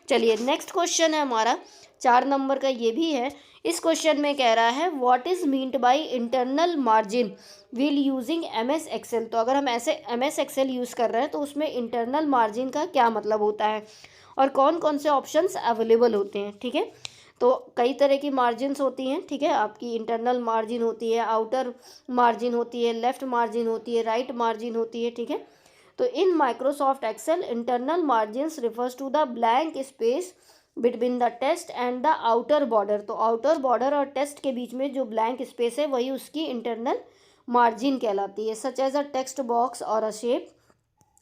चलिए नेक्स्ट क्वेश्चन है हमारा 4 नंबर का, ये भी है। इस क्वेश्चन में कह रहा है what is meant by internal margin while using MS Excel. तो अगर हम ऐसे MS एक्सेल यूज़ कर रहे हैं तो उसमें इंटरनल मार्जिन का क्या मतलब होता है और कौन कौन से ऑप्शंस अवेलेबल होते हैं, ठीक है। तो कई तरह की मार्जिन्स होती हैं, ठीक है। आपकी इंटरनल मार्जिन होती है, आउटर मार्जिन होती है, लेफ्ट मार्जिन होती है, राइट मार्जिन होती है, ठीक है। तो in Microsoft Excel internal margins refers to the blank space between the test and the outer border. तो आउटर बॉर्डर और टेस्ट के बीच में जो ब्लैंक स्पेस है वही उसकी इंटरनल मार्जिन कहलाती है। Such as a text box और a shape,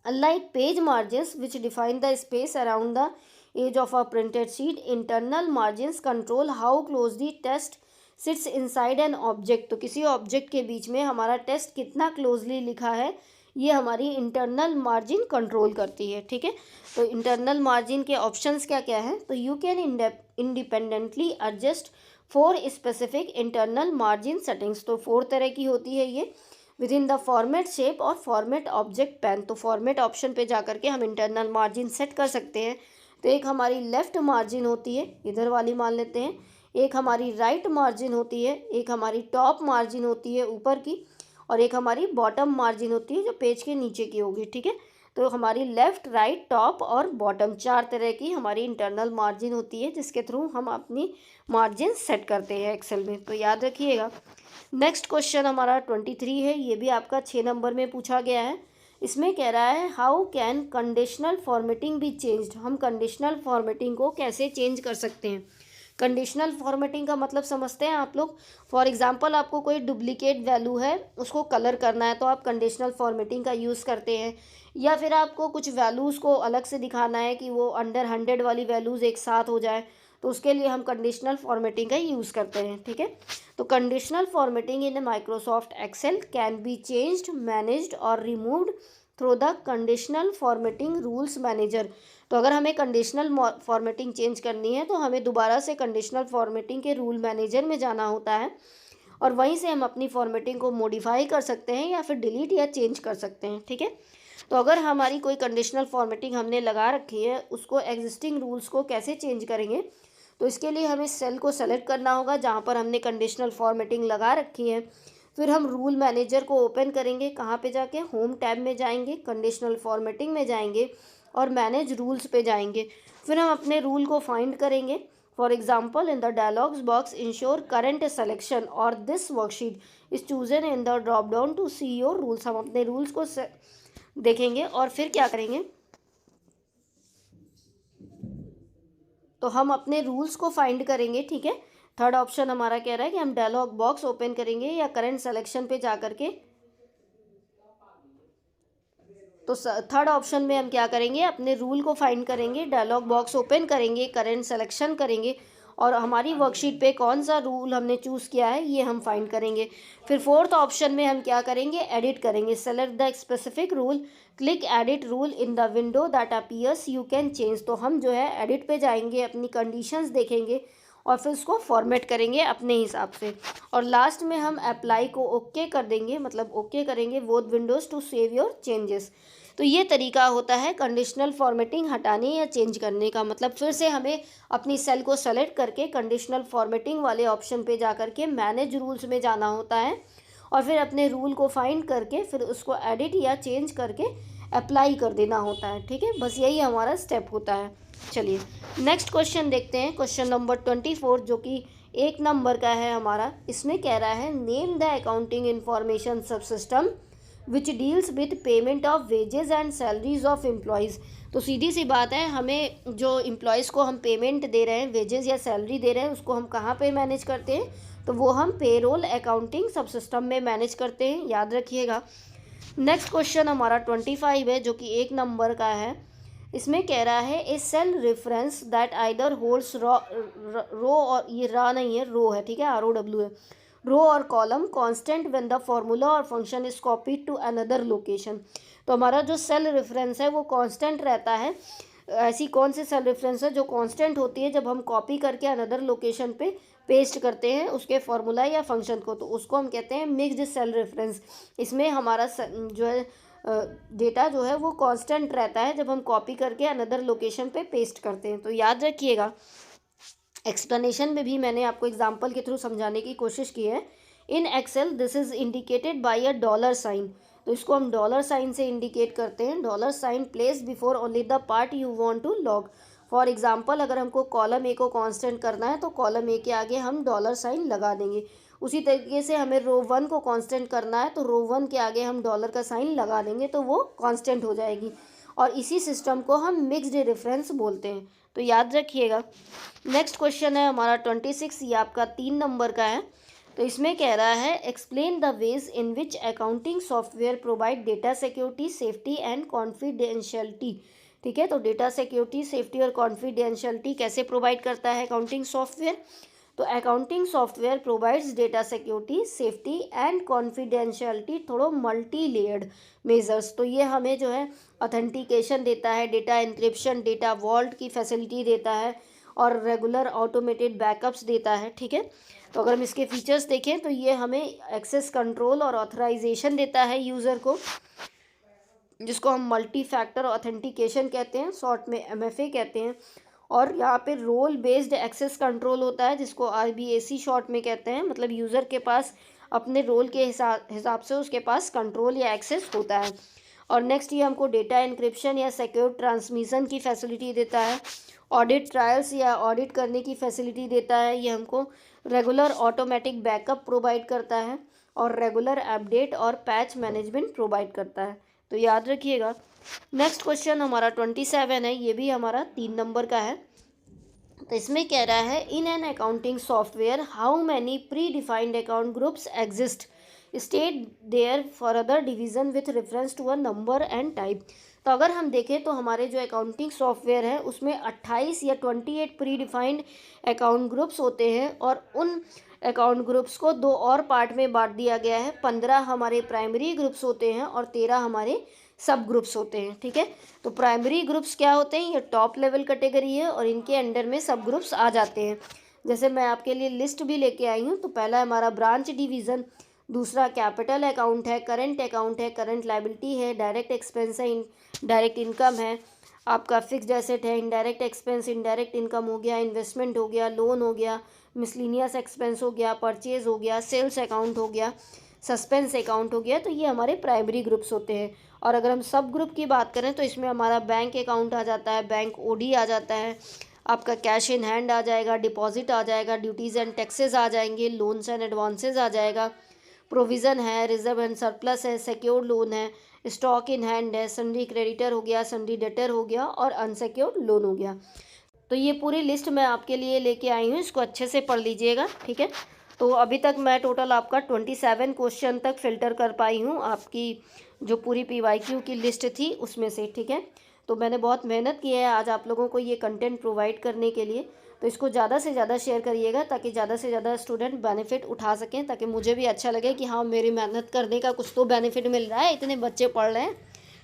unlike page margins which define the space around the edge of a printed sheet, internal margins control how closely text sits inside an object। तो किसी object के बीच में हमारा test कितना closely लिखा है ये हमारी इंटरनल मार्जिन कंट्रोल करती है, ठीक है। तो इंटरनल मार्जिन के ऑप्शंस क्या क्या हैं, तो you can independently adjust 4 specific internal margin settings. तो 4 तरह की होती है ये with in the format shape और फॉर्मेट ऑब्जेक्ट पैन। तो फॉर्मेट ऑप्शन पे जा करके हम इंटरनल मार्जिन सेट कर सकते हैं। तो एक हमारी लेफ़्ट मार्जिन होती है, इधर वाली मान लेते हैं, एक हमारी राइट मार्जिन होती है, एक हमारी टॉप मार्जिन होती है ऊपर की, और एक हमारी बॉटम मार्जिन होती है जो पेज के नीचे की होगी, ठीक है। तो हमारी लेफ़्ट, राइट, टॉप और बॉटम 4 तरह की हमारी इंटरनल मार्जिन होती है जिसके थ्रू हम अपनी मार्जिन सेट करते हैं एक्सेल में। तो याद रखिएगा। नेक्स्ट क्वेश्चन हमारा 23 है, ये भी आपका 6 नंबर में पूछा गया है। इसमें कह रहा है how can conditional formatting be changed. हम कंडीशनल फॉर्मेटिंग को कैसे चेंज कर सकते हैं। कंडीशनल फॉर्मेटिंग का मतलब समझते हैं आप लोग। फॉर एग्जांपल आपको कोई डुप्लीकेट वैल्यू है उसको कलर करना है तो आप कंडीशनल फॉर्मेटिंग का यूज़ करते हैं, या फिर आपको कुछ वैल्यूज़ को अलग से दिखाना है कि वो अंडर 100 वाली वैल्यूज़ एक साथ हो जाए, तो उसके लिए हम कंडीशनल फॉर्मेटिंग का यूज़ करते हैं, ठीक है। तो conditional formatting in Microsoft Excel can be changed, managed और removed through the conditional formatting rules manager. तो अगर हमें कंडीशनल फॉर्मेटिंग चेंज करनी है तो हमें दोबारा से कंडीशनल फॉर्मेटिंग के रूल मैनेजर में जाना होता है और वहीं से हम अपनी फॉर्मेटिंग को मॉडिफाई कर सकते हैं या फिर डिलीट या चेंज कर सकते हैं, ठीक है। तो अगर हमारी कोई कंडीशनल फॉर्मेटिंग हमने लगा रखी है उसको एग्जिस्टिंग रूल्स को कैसे चेंज करेंगे, तो इसके लिए हमें सेल को सेलेक्ट करना होगा जहाँ पर हमने कंडीशनल फॉर्मेटिंग लगा रखी है। फिर हम रूल मैनेजर को ओपन करेंगे, कहाँ पे जाके, होम टैब में जाएंगे, कंडीशनल फॉर्मेटिंग में जाएंगे और मैनेज रूल्स पे जाएंगे। फिर हम अपने रूल को फाइंड करेंगे। For example in the dialogs box ensure current selection और this worksheet is chosen in the drop down to see your rules. हम अपने रूल्स को देखेंगे और फिर क्या करेंगे, तो हम अपने रूल्स को फाइंड करेंगे, ठीक है। थर्ड ऑप्शन हमारा कह रहा है कि हम डायलॉग बॉक्स ओपन करेंगे या करंट सिलेक्शन पे जा करके, तो थर्ड ऑप्शन में हम क्या करेंगे, अपने रूल को फाइंड करेंगे, डायलॉग बॉक्स ओपन करेंगे, करंट सिलेक्शन करेंगे और हमारी वर्कशीट पे कौन सा रूल हमने चूज़ किया है ये हम फाइंड करेंगे। फिर फोर्थ ऑप्शन में हम क्या करेंगे, एडिट करेंगे। Select the specific rule, click edit rule in the window that appears you can change. तो हम जो है एडिट पे जाएंगे, अपनी कंडीशंस देखेंगे और फिर उसको फॉर्मेट करेंगे अपने हिसाब से, और लास्ट में हम अप्लाई को ओके कर देंगे, मतलब ओके करेंगे both Windows to save your changes. तो ये तरीका होता है कंडीशनल फॉर्मेटिंग हटाने या चेंज करने का। मतलब फिर से हमें अपनी सेल को सेलेक्ट करके कंडीशनल फॉर्मेटिंग वाले ऑप्शन पे जा करके मैनेज रूल्स में जाना होता है और फिर अपने रूल को फाइंड करके फिर उसको एडिट या चेंज करके अप्लाई कर देना होता है, ठीक है। बस यही हमारा स्टेप होता है। चलिए नेक्स्ट क्वेश्चन देखते हैं, क्वेश्चन नंबर 24 जो कि 1 नंबर का है हमारा। इसमें कह रहा है नेम द अकाउंटिंग इंफॉर्मेशन सब system which deals with payment of wages and salaries of employees. तो सीधी सी बात है, हमें जो एम्प्लॉयज़ को हम पेमेंट दे रहे हैं, वेजेस या सैलरी दे रहे हैं, उसको हम कहाँ पे मैनेज करते हैं, तो वो हम पेरोल अकाउंटिंग सब सिस्टम में मैनेज करते हैं, याद रखिएगा। नेक्स्ट क्वेश्चन हमारा 25 है जो कि 1 नंबर का है। इसमें कह रहा है a cell reference that either holds row और ये रा नहीं है, रो है, ठीक है, ROW है, रो और column constant when the formula और function is copied to another location. तो हमारा जो सेल रेफरेंस है वो कांस्टेंट रहता है। ऐसी कौन सी सेल रेफरेंस है जो कांस्टेंट होती है जब हम कॉपी करके अनदर लोकेशन पे पेस्ट करते हैं उसके फॉर्मूला या फंक्शन को, तो उसको हम कहते हैं मिक्स्ड सेल रेफरेंस। इसमें हमारा जो है डेटा जो है वो कांस्टेंट रहता है जब हम कॉपी करके अनदर लोकेशन पे पेस्ट करते हैं, तो याद रखिएगा। एक्सप्लेनेशन में भी मैंने आपको एग्जांपल के थ्रू समझाने की कोशिश की है। In Excel this is indicated by a dollar sign. तो इसको हम डॉलर साइन से इंडिकेट करते हैं। Dollar sign place before only the part you want to lock. For example अगर हमको कॉलम ए को कांस्टेंट करना है तो कॉलम ए के आगे हम डॉलर साइन लगा देंगे। उसी तरीके से हमें रो 1 को कांस्टेंट करना है तो रो 1 के आगे हम डॉलर का साइन लगा देंगे तो वो कांस्टेंट हो जाएगी। और इसी सिस्टम को हम मिक्स्ड रेफरेंस बोलते हैं, तो याद रखिएगा। नेक्स्ट क्वेश्चन है हमारा 26, ये आपका 3 नंबर का है। तो इसमें कह रहा है explain the ways in which accounting software provide data security, safety and confidentiality. ठीक है, तो डेटा सिक्योरिटी, सेफ्टी और कॉन्फिडेंशियलिटी कैसे प्रोवाइड करता है अकाउंटिंग सॉफ्टवेयर। तो accounting software provides data security, safety and confidentiality थोड़ा मल्टी लेयर्ड मेजर्स। तो ये हमें जो है ऑथेंटिकेशन देता है, डेटा इंक्रिप्शन, डेटा वॉल्ट की फैसिलिटी देता है और रेगुलर ऑटोमेटेड बैकअप्स देता है। ठीक है, तो अगर हम इसके फीचर्स देखें तो ये हमें एक्सेस कंट्रोल और ऑथराइजेशन देता है यूज़र को, जिसको हम मल्टी फैक्टर ऑथेंटिकेशन कहते हैं, शॉर्ट में MFA कहते हैं। और यहाँ पे रोल बेस्ड एक्सेस कंट्रोल होता है, जिसको RBAC शॉर्ट में कहते हैं, मतलब यूज़र के पास अपने रोल के हिसाब से उसके पास कंट्रोल या एक्सेस होता है। और नेक्स्ट ये हमको डेटा इंक्रिप्शन या सिक्योर ट्रांसमिशन की फैसिलिटी देता है, ऑडिट ट्रायल्स या ऑडिट करने की फैसिलिटी देता है, ये हमको रेगुलर ऑटोमेटिक बैकअप प्रोवाइड करता है और रेगुलर अपडेट और पैच मैनेजमेंट प्रोवाइड करता है, तो याद रखिएगा। नेक्स्ट क्वेश्चन हमारा 27 है, ये भी हमारा 3 नंबर का है। तो इसमें कह रहा है in an accounting software how many predefined account groups exist, state their further division with reference to a number and type. तो अगर हम देखें तो हमारे जो अकाउंटिंग सॉफ्टवेयर है उसमें 28 या 28 प्री डिफाइंड अकाउंट ग्रुप्स होते हैं और उन अकाउंट ग्रुप्स को 2 और पार्ट में बांट दिया गया है। 15 हमारे प्राइमरी ग्रुप्स होते हैं और 13 हमारे सब ग्रुप्स होते हैं। ठीक है, तो प्राइमरी ग्रुप्स क्या होते हैं, ये टॉप लेवल कैटेगरी है और इनके अंडर में सब ग्रुप्स आ जाते हैं। जैसे मैं आपके लिए लिस्ट भी लेके आई हूँ। तो पहला हमारा ब्रांच डिवीज़न, दूसरा कैपिटल अकाउंट है, करंट अकाउंट है, करंट लायबिलिटी है, डायरेक्ट एक्सपेंस है, डायरेक्ट इनकम है, आपका फिक्स्ड एसेट है, इनडायरेक्ट एक्सपेंस, इनडायरेक्ट इनकम हो गया, इन्वेस्टमेंट हो गया, लोन हो गया, मिसलिनियस एक्सपेंस हो गया, परचेज हो गया, सेल्स अकाउंट हो गया, सस्पेंस अकाउंट हो गया। तो ये हमारे प्राइमरी ग्रुप्स होते हैं। और अगर हम सब ग्रुप की बात करें तो इसमें हमारा बैंक अकाउंट आ जाता है, बैंक OD आ जाता है, आपका कैश इन हैंड आ जाएगा, डिपॉजिट आ जाएगा, ड्यूटीज़ एंड टैक्सेस आ जाएंगे, लोन्स एंड एडवांसेस आ जाएगा, प्रोविज़न है, रिजर्व एंड सरप्लस है, सिक्योर्ड लोन है, स्टॉक इन हैंड है, सन्डी क्रेडिटर हो गया, सन्डी डेटर हो गया और अनसिक्योर्ड लोन हो गया। तो ये पूरी लिस्ट मैं आपके लिए लेके आई हूँ, इसको अच्छे से पढ़ लीजिएगा। ठीक है, तो अभी तक मैं टोटल आपका 27 क्वेश्चन तक फ़िल्टर कर पाई हूँ आपकी जो पूरी PYQ की लिस्ट थी उसमें से। ठीक है, तो मैंने बहुत मेहनत की है आज आप लोगों को ये कंटेंट प्रोवाइड करने के लिए। तो इसको ज़्यादा से ज़्यादा शेयर करिएगा ताकि ज़्यादा से ज़्यादा स्टूडेंट बेनिफिट उठा सकें, ताकि मुझे भी अच्छा लगे कि हाँ मेरी मेहनत करने का कुछ तो बेनिफिट मिल रहा है, इतने बच्चे पढ़ रहे हैं।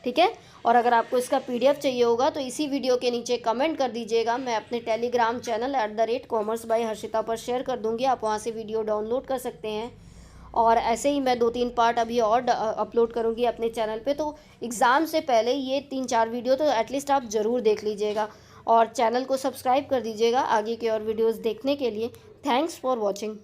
ठीक है, और अगर आपको इसका PDF चाहिए होगा तो इसी वीडियो के नीचे कमेंट कर दीजिएगा, मैं अपने Telegram channel @commerce by Harshita पर शेयर कर दूंगी, आप वहां से वीडियो डाउनलोड कर सकते हैं। और ऐसे ही मैं 2-3 पार्ट अभी और अपलोड करूंगी अपने चैनल पे। तो एग्ज़ाम से पहले ये 3-4 वीडियो तो एटलीस्ट आप ज़रूर देख लीजिएगा और चैनल को सब्सक्राइब कर दीजिएगा आगे के और वीडियोज़ देखने के लिए। Thanks for watching.